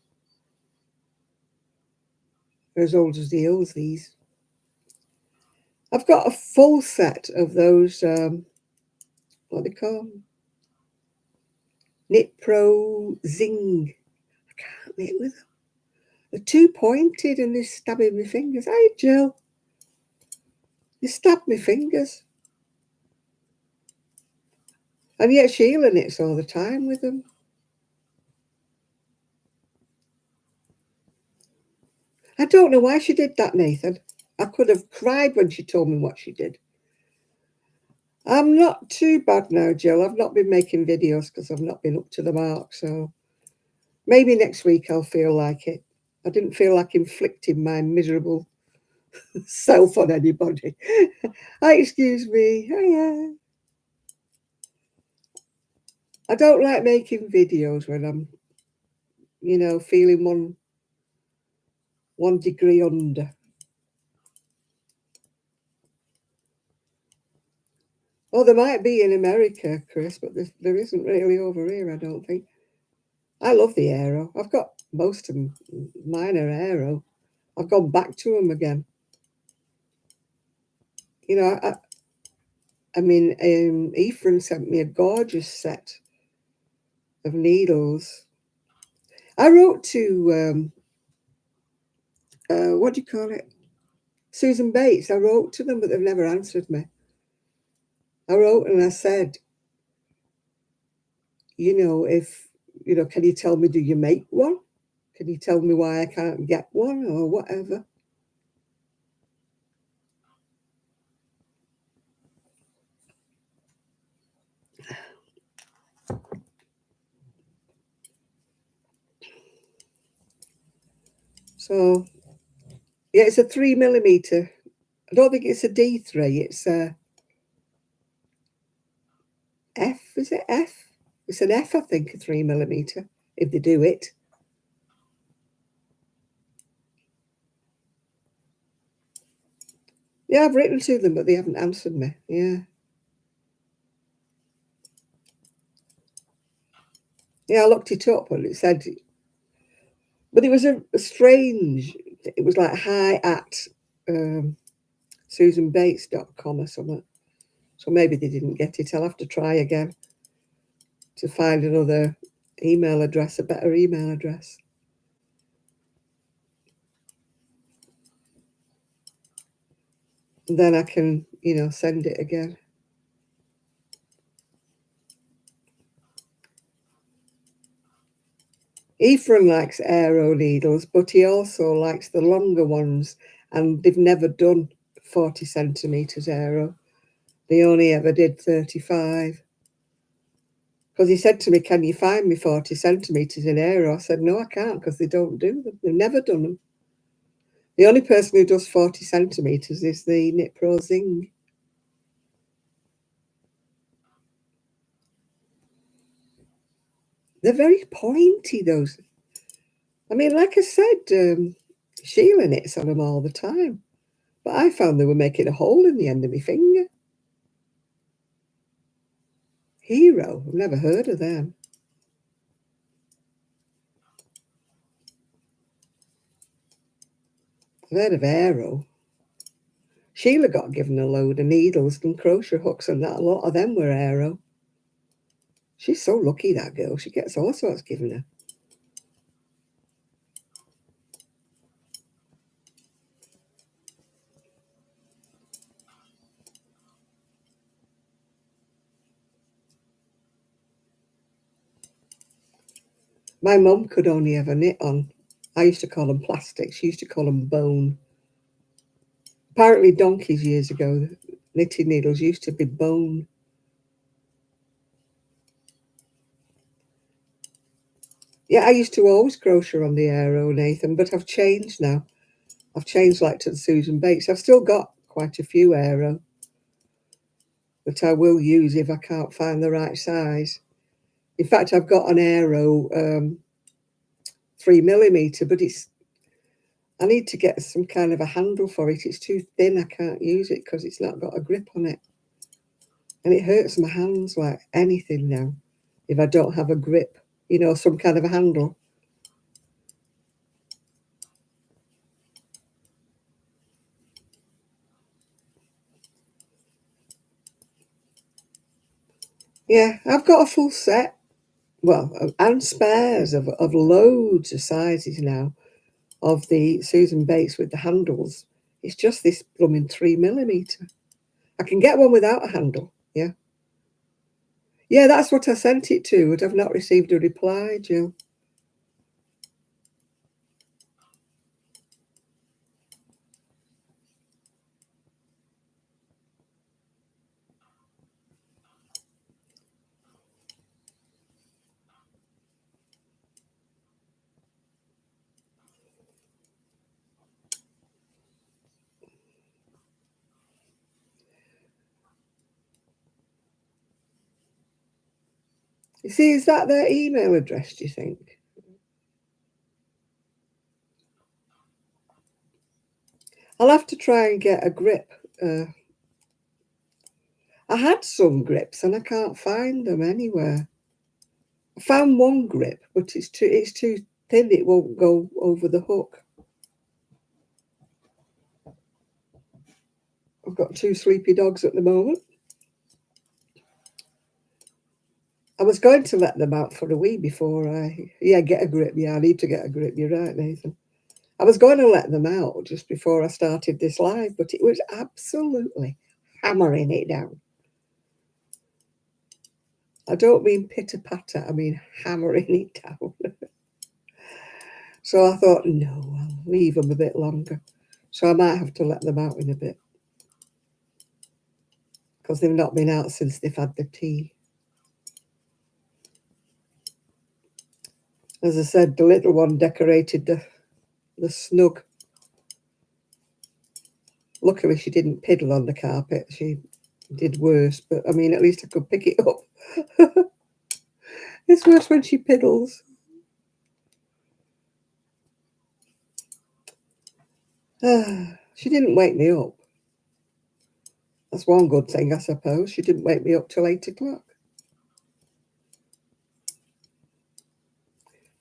They're as old as the hills, these. I've got a full set of those, what they call them? Knit Pro Zing. I can't knit with them. They're too pointed and they're stabbing my fingers. Hey, Jill. You stabbed my fingers. And yet Sheila knits all the time with them. I don't know why she did that, Nathan. I could have cried when she told me what she did. I'm not too bad now, Jill. I've not been making videos because I've not been up to the mark. So maybe next week I'll feel like it. I didn't feel like inflicting my miserable self on anybody. Excuse me. Hiya. I don't like making videos when I'm, feeling one degree under. Oh, there might be in America, Chris, but there isn't really over here, I don't think. I love the aero. I've got most of them. Mine are aero. I've gone back to them again. You know, Ephraim sent me a gorgeous set of needles. I wrote to, what do you call it? Susan Bates. I wrote to them, but they've never answered me. I wrote and I said, can you tell me, do you make one? Can you tell me why I can't get one or whatever? So, yeah, it's a 3mm. I don't think it's a D3. It's a F. Is it F? It's an F, I think, a 3mm, if they do it. Yeah, I've written to them, but they haven't answered me. Yeah. Yeah, I looked it up and it said, but it was a strange, it was like hi at susanbates.com or something. So maybe they didn't get it. I'll have to try again to find another email address, a better email address. And then I can, send it again. Ephraim likes aero needles, but he also likes the longer ones, and they've never done 40 centimetres aero. They only ever did 35. Because he said to me, can you find me 40 centimetres in aero? I said, no, I can't, because they don't do them. They've never done them. The only person who does 40 centimetres is the Knit Pro Zing. They're very pointy, those. I mean, like I said, Sheila knits on them all the time. But I found they were making a hole in the end of my finger. Hero, I've never heard of them. I've heard of Aero. Sheila got given a load of needles and crochet hooks, and that a lot of them were Aero. She's so lucky, that girl. She gets all sorts given her. My mum could only ever knit on, I used to call them plastic, she used to call them bone. Apparently donkeys years ago, knitting needles used to be bone. Yeah, I used to always crochet on the Aero, Nathan, but I've changed now. I've changed like to the Susan Bates. I've still got quite a few Aero that I will use if I can't find the right size. In fact, I've got an Aero 3mm, but I need to get some kind of a handle for it. It's too thin. I can't use it because it's not got a grip on it. And it hurts my hands like anything now if I don't have a grip, some kind of a handle. Yeah, I've got a full set. Well, and spares of loads of sizes now of the Susan Bates with the handles. It's just this blooming 3mm. I can get one without a handle. Yeah. Yeah, that's what I sent it to, but I've not received a reply, Jill. You see, is that their email address, do you think? I'll have to try and get a grip. I had some grips and I can't find them anywhere. I found one grip, but it's too thin. It won't go over the hook. I've got 2 sleepy dogs at the moment. I was going to let them out for a wee before get a grip. Yeah, I need to get a grip. You're right, Nathan. I was going to let them out just before I started this live, but it was absolutely hammering it down. I don't mean pitter-patter, I mean hammering it down. So I thought, no, I'll leave them a bit longer. So I might have to let them out in a bit, because they've not been out since they've had the tea. As I said, the little one decorated the snug. Luckily, she didn't piddle on the carpet. She did worse, but I mean, at least I could pick it up. It's worse when she piddles. She didn't wake me up. That's one good thing, I suppose. She didn't wake me up till 8 o'clock.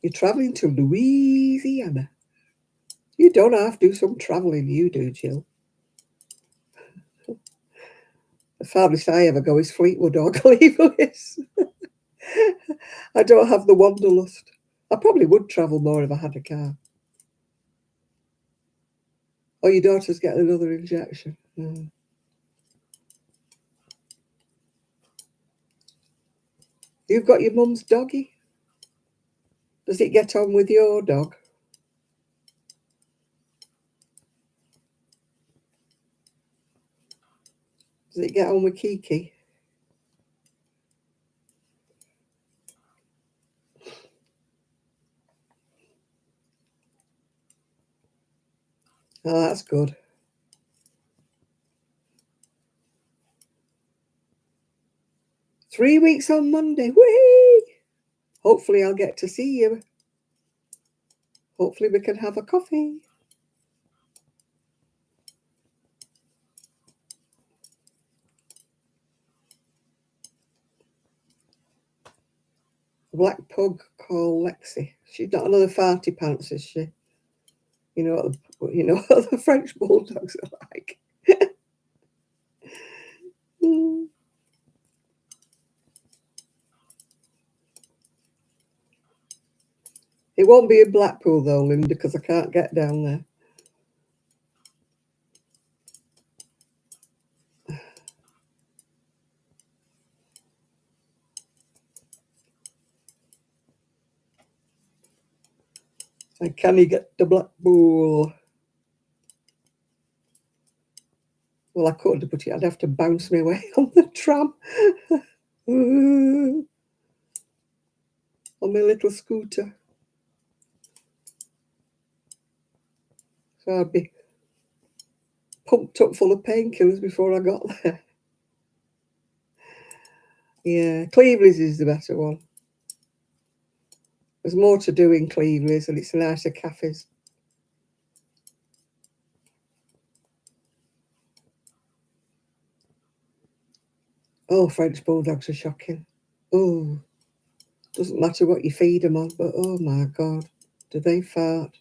You're travelling to Louisiana. You don't have to do some travelling, you do, Jill. The farthest I ever go is Fleetwood or Cleveland. I don't have the wanderlust. I probably would travel more if I had a car. Oh, your daughter's getting another injection. You've got your mum's doggy. Does it get on with your dog? Does it get on with Kiki? Oh, that's good. Three weeks on Monday. Whee! Hopefully I'll get to see you. Hopefully we can have a coffee. A black pug called Lexi. She's not another farty pants, is she? You know what the French bulldogs are like. It won't be in Blackpool though, Linda, because I can't get down there. And can you get to Blackpool? Well, I could, but I'd have to bounce my way on the tram. On my little scooter. So I'd be pumped up full of painkillers before I got there. Yeah, Cleveland's is the better one. There's more to do in Cleveland's and it's nicer cafes. Oh, French bulldogs are shocking. Oh, doesn't matter what you feed them on, but oh my God, do they fart?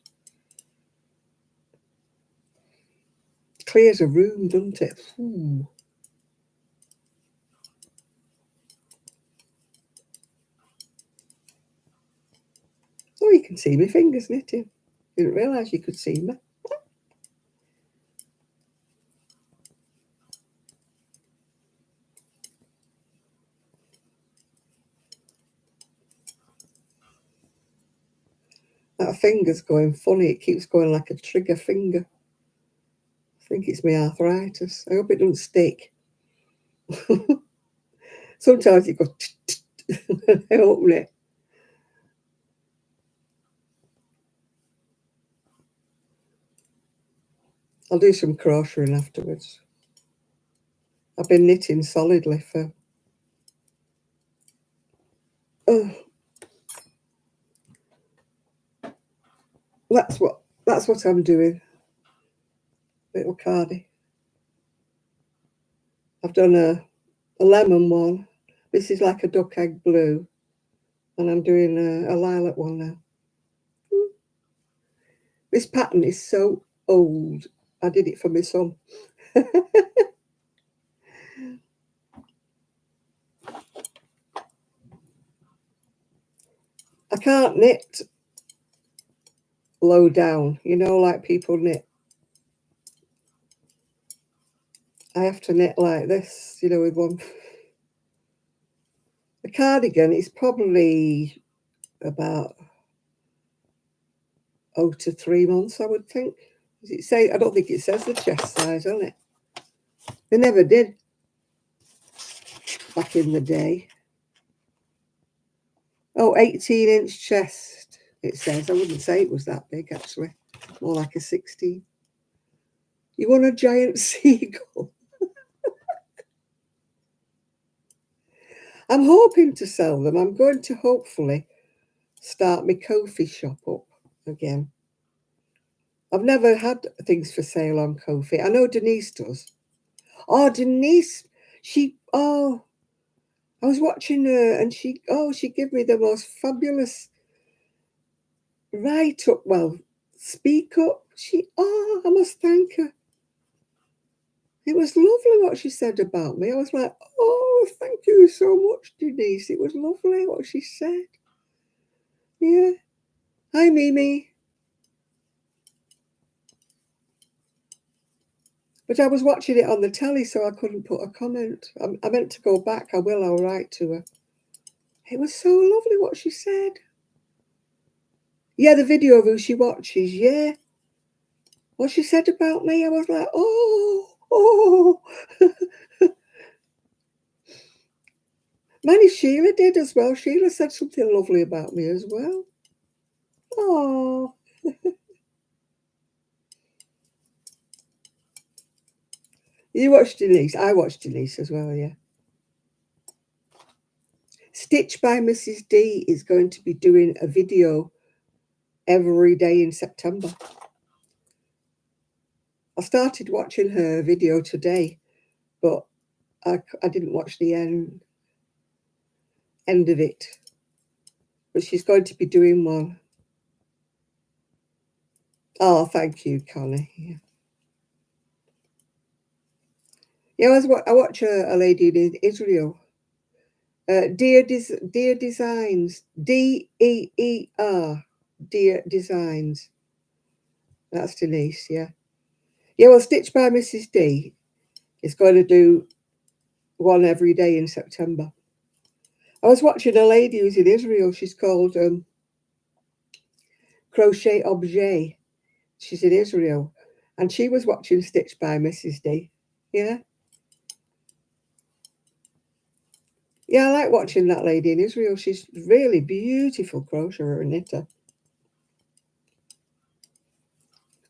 Clears a room, doesn't it? Ooh. Oh, you can see my fingers knitting. Didn't realise you could see me. That finger's going funny. It keeps going like a trigger finger. I think it's my arthritis. I hope it doesn't stick. Sometimes it goes when I open it. I'll do some crocheting afterwards. I've been knitting solidly for... Oh, that's what I'm doing. Little cardie. I've done a lemon one. This is like a duck egg blue. And I'm doing a lilac one now. This pattern is so old. I did it for my son. I can't knit low down, like people knit. I have to knit like this, with one. The cardigan is probably about 0 to 3 months, I would think. Does it say? I don't think it says the chest size on it. They never did back in the day. Oh, 18-inch chest, it says. I wouldn't say it was that big, actually. More like a 16. You want a giant seagull? I'm hoping to sell them. I'm going to hopefully start my Ko-fi shop up again. I've never had things for sale on Ko-fi. I know Denise does. Oh, Denise, I was watching her and she gave me the most fabulous write up. Well, speak up. I must thank her. It was lovely what she said about me. I was like, oh, thank you so much, Denise. It was lovely what she said. Yeah. Hi, Mimi. But I was watching it on the telly, so I couldn't put a comment. I meant to go back. I will. I'll write to her. It was so lovely what she said. Yeah, the video of who she watches. Yeah. What she said about me, I was like, oh. Manny Sheila did as well. Sheila said something lovely about me as well. Oh. You watched Denise. I watched Denise as well, yeah. Stitch by Mrs. D is going to be doing a video every day in September. I started watching her video today, but I didn't watch the end of it. But she's going to be doing one. Oh, thank you, Connie. Yeah. Yeah, I watch a lady in Israel. Dear Designs, DEER, Dear Designs. That's Denise, yeah. Yeah, well, Stitch by Mrs. D is going to do one every day in September. I was watching a lady who's in Israel. She's called Crochet Objet. She's in Israel. And she was watching Stitch by Mrs. D. Yeah. Yeah, I like watching that lady in Israel. She's really beautiful crocheter and knitter.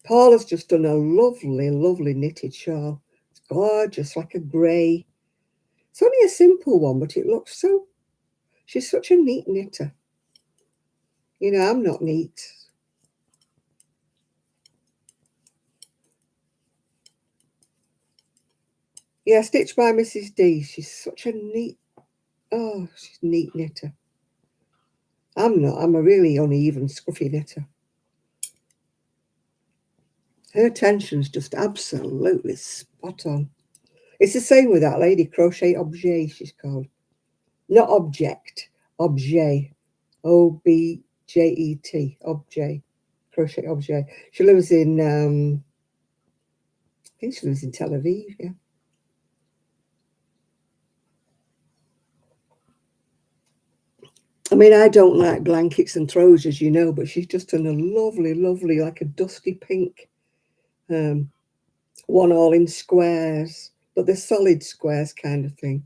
Paula's just done a lovely, lovely knitted shawl. It's gorgeous, like a grey. It's only a simple one, but it looks so... She's such a neat knitter. You know, I'm not neat. Yeah, Stitch by Mrs. D. She's such a neat... Oh, she's a neat knitter. I'm not. I'm a really uneven, scruffy knitter. Her tension's just absolutely spot on. It's the same with that lady, Crochet Objet, she's called. Not object, objet. OBJET, objet. Crochet Objet. She lives in, I think she lives in Tel Aviv, yeah. I mean, I don't like blankets and throws, as you know, but she's just done a lovely, lovely, like a dusty pink one all in squares, but they're solid squares kind of thing,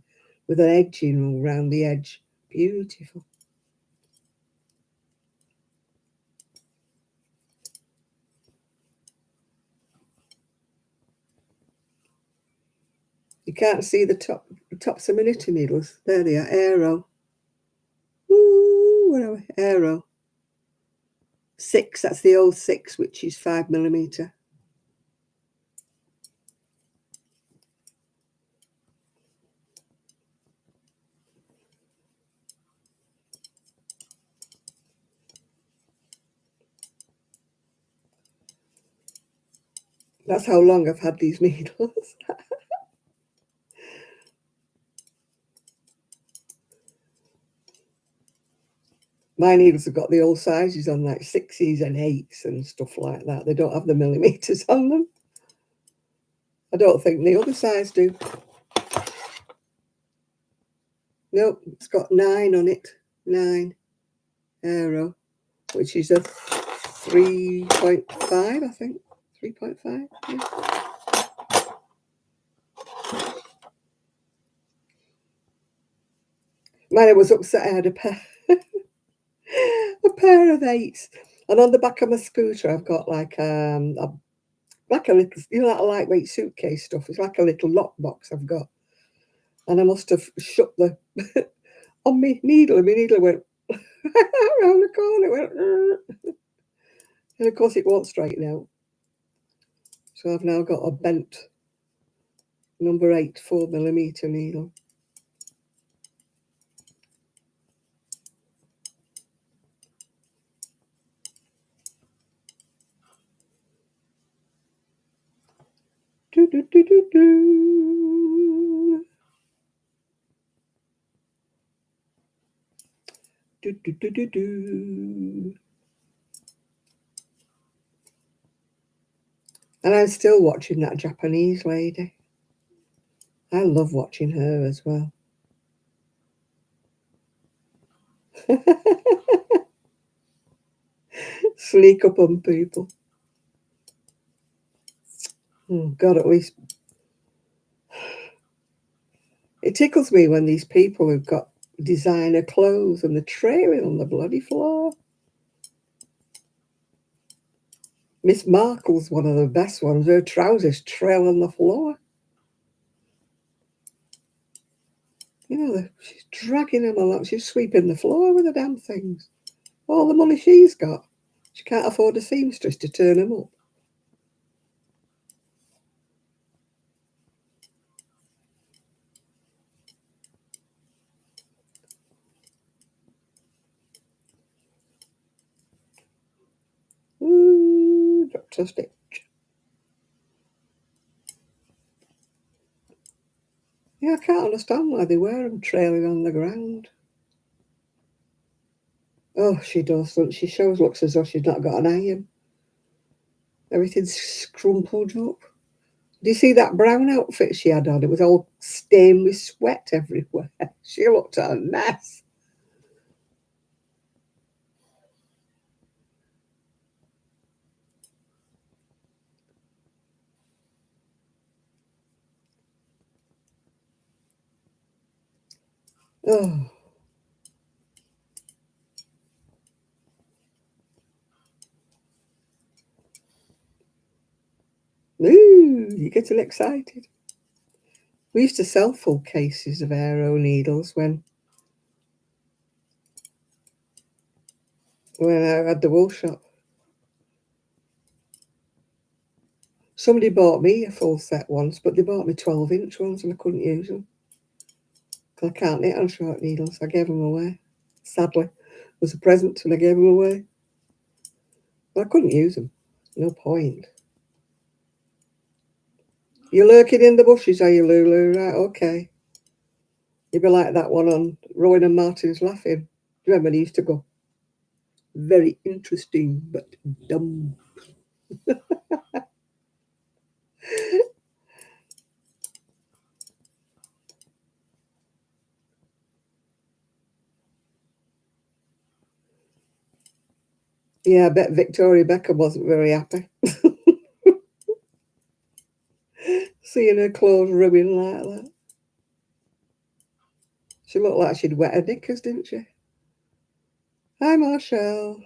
with an edging all around the edge. Beautiful. You can't see the tops of my knitting needles. There they are, Aero. Ooh, where are we? Aero. 6, that's the old 6, which is 5mm. That's how long I've had these needles. My needles have got the old sizes on, like 6s and 8s and stuff like that. They don't have the millimeters on them. I don't think the other size do. Nope, it's got 9 on it. 9 Aero, which is a 3.5, I think. 3.5, yeah. Mine was upset I had a pair of 8s. And on the back of my scooter I've got like like a little, you know, that lightweight suitcase stuff. It's like a little lockbox I've got. And I must have shut the on my needle, and my needle went around the corner. It went, and of course it won't straighten out. So I've now got a bent number 8 4mm needle. Do, do, do, do, do. Do, do, do, do, do. And I'm still watching that Japanese lady. I love watching her as well. Sneak up on people. Oh, God, at least it tickles me when these people who've got designer clothes and they're trailing on the bloody floor. Miss Markle's one of the best ones. Her trousers trail on the floor. You know, she's dragging them along. She's sweeping the floor with the damn things. All the money she's got. She can't afford a seamstress to turn them up. Ooh, dropped a stitch. Yeah, I can't understand why they wear them trailing on the ground. Oh, she does. She shows looks as though she's not got an iron. Everything's crumpled up. Do you see that brown outfit she had on? It was all stained with sweat everywhere. She looked a mess. Oh. Ooh, you're getting excited. We used to sell full cases of aero needles when I had the wool shop. Somebody bought me a full set once, but they bought me 12-inch ones and I couldn't use them. I can't knit on short needles. I gave them away. Sadly, it was a present and I gave them away. But I couldn't use them. No point. You're lurking in the bushes, are you, Lulu? Right, okay. You'd be like that one on Rowan and Martin's Laughing. Do you remember they used to go, very interesting but dumb. Yeah, I bet Victoria Beckham wasn't very happy. Seeing her clothes ruined like that. She looked like she'd wet her knickers, didn't she? Hi, Marshall.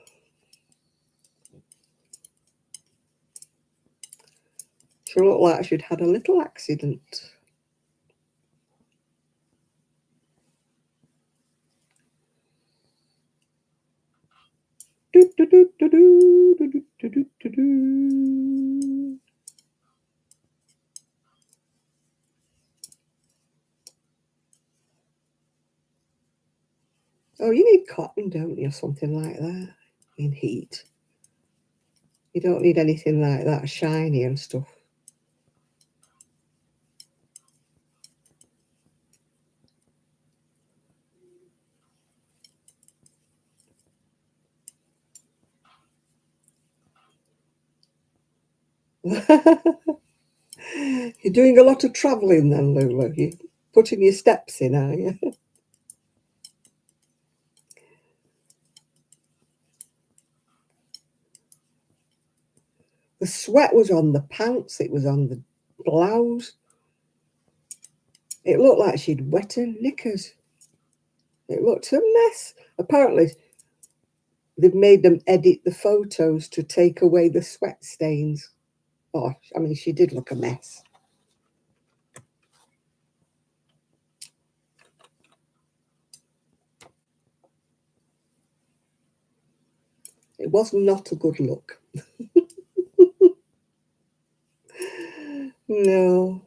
She looked like she'd had a little accident. Do, do, do, do, do, do, do, do, do, do. Oh, you need cotton, don't you? Something like that in heat. You don't need anything like that shiny and stuff. You're doing a lot of travelling then, Lulu. You're putting your steps in, are you? The sweat was on the pants, it was on the blouse. It looked like she'd wet her knickers. It looked a mess. Apparently, they've made them edit the photos to take away the sweat stains. Oh, I mean, she did look a mess. It was not a good look. No.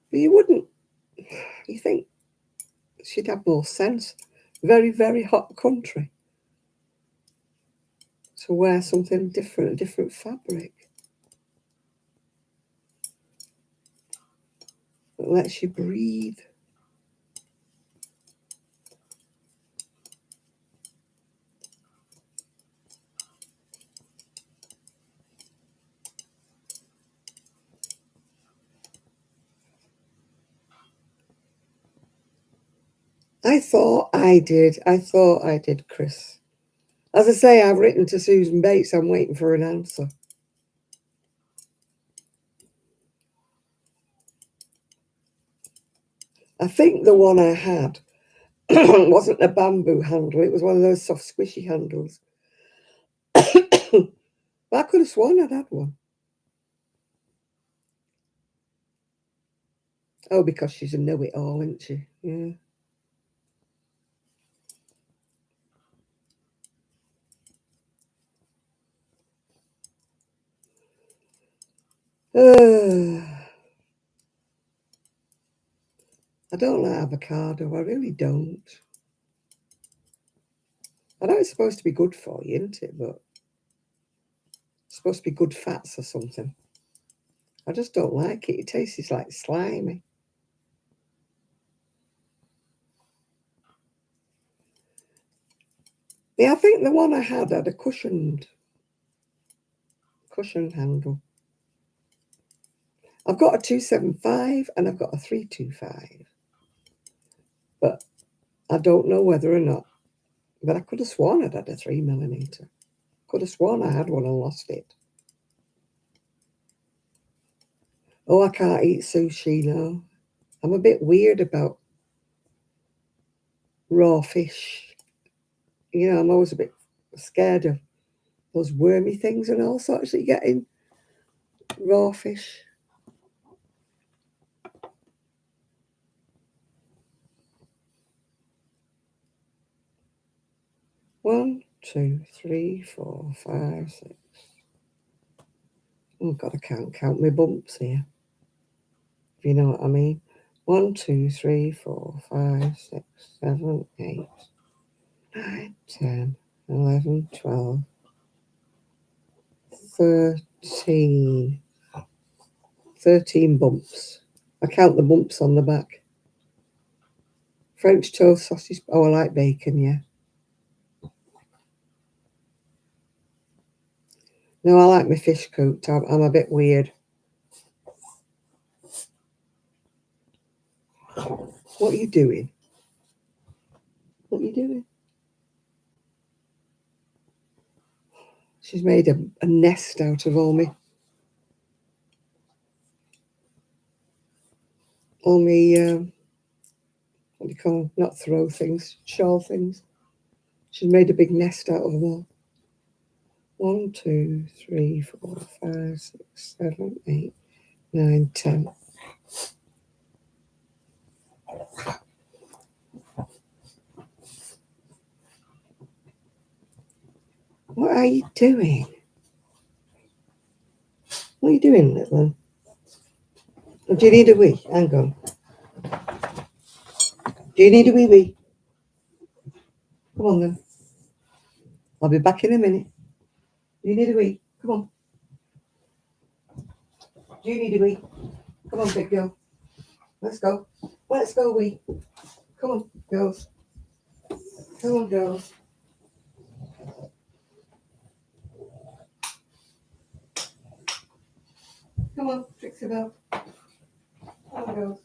But you wouldn't, you think she'd have more sense. Very, very hot country. To wear something different, a different fabric. That lets you breathe. I thought I did, Chris. As I say, I've written to Susan Bates. I'm waiting for an answer. I think the one I had wasn't a bamboo handle. It was one of those soft, squishy handles. But I could have sworn I'd had one. Oh, because she's a know-it-all, isn't she? Yeah. I don't like avocado. I really don't. I know it's supposed to be good for you, isn't it? But it's supposed to be good fats or something. I just don't like it. It tastes like slimy. Yeah, I think the one I had a cushion handle. I've got a 275 and I've got a 325. But I don't know whether or not. But I could have sworn I'd had a 3mm. Could have sworn I had one and lost it. Oh, I can't eat sushi now. I'm a bit weird about raw fish. You know, I'm always a bit scared of those wormy things and all sorts that you get in raw fish. One, two, three, 4, 5, 6. Oh God, I can't count my bumps here. If you know what I mean. 1, 2, 3, 4, 5, 6, 7, 8, 9, 10, 11, 12, 13. 13 bumps. I count the bumps on the back. French toast sausage. Oh, I like bacon, yeah. No, I like my fish cooked. I'm a bit weird. What are you doing? What are you doing? She's made a nest out of all me. What do you call them? Not throw things, shawl things. She's made a big nest out of them all. 1, 2, 3, 4, 5, 6, 7, 8, 9, 10. What are you doing? What are you doing, little one? Oh, do you need a wee? Hang on. Do you need a wee wee? Come on then. I'll be back in a minute. Do you need a wee? Come on. Do you need a wee? Come on, big girl. Let's go. Let's go, wee. Come on, girls. Come on, girls. Come on, Trixie Belle. Come on, girls.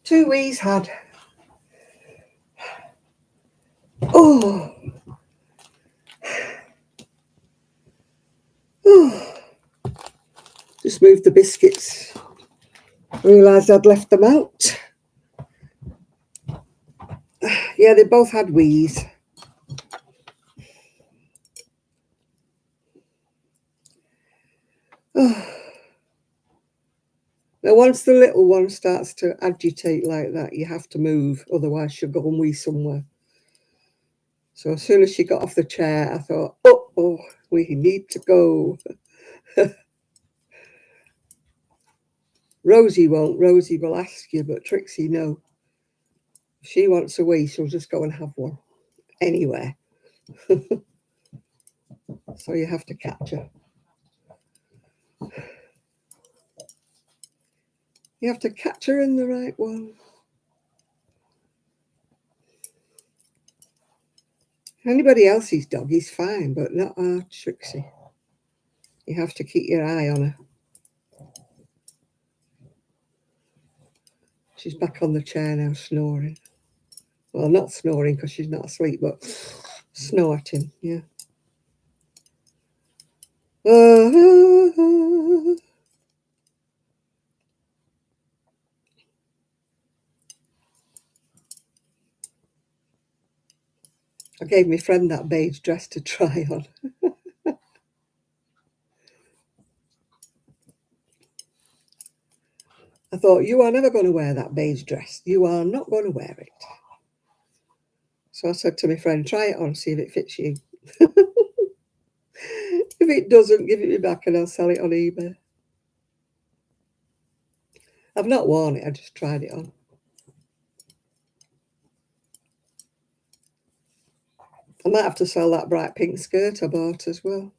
2 wees had. Oh. Oh. Just moved the biscuits. Realised I'd left them out. Yeah, they both had wees. Oh. Now, once the little one starts to agitate like that, you have to move, otherwise she'll go and wee somewhere. So as soon as she got off the chair, I thought, oh, we need to go. Rosie won't. Rosie will ask you, but Trixie, no. If she wants a wee, she'll just go and have one anywhere. So you have to catch her. You have to catch her in the right one. Anybody else's dog is fine, but not our Trixie. You have to keep your eye on her. She's back on the chair now, snoring. Well, not snoring because she's not asleep, but snorting, yeah. I gave my friend that beige dress to try on. I thought, you are never going to wear that beige dress. You are not going to wear it. So I said to my friend, try it on, see if it fits you. If it doesn't, give it me back and I'll sell it on eBay. I've not worn it, I just tried it on. I might have to sell that bright pink skirt I bought as well.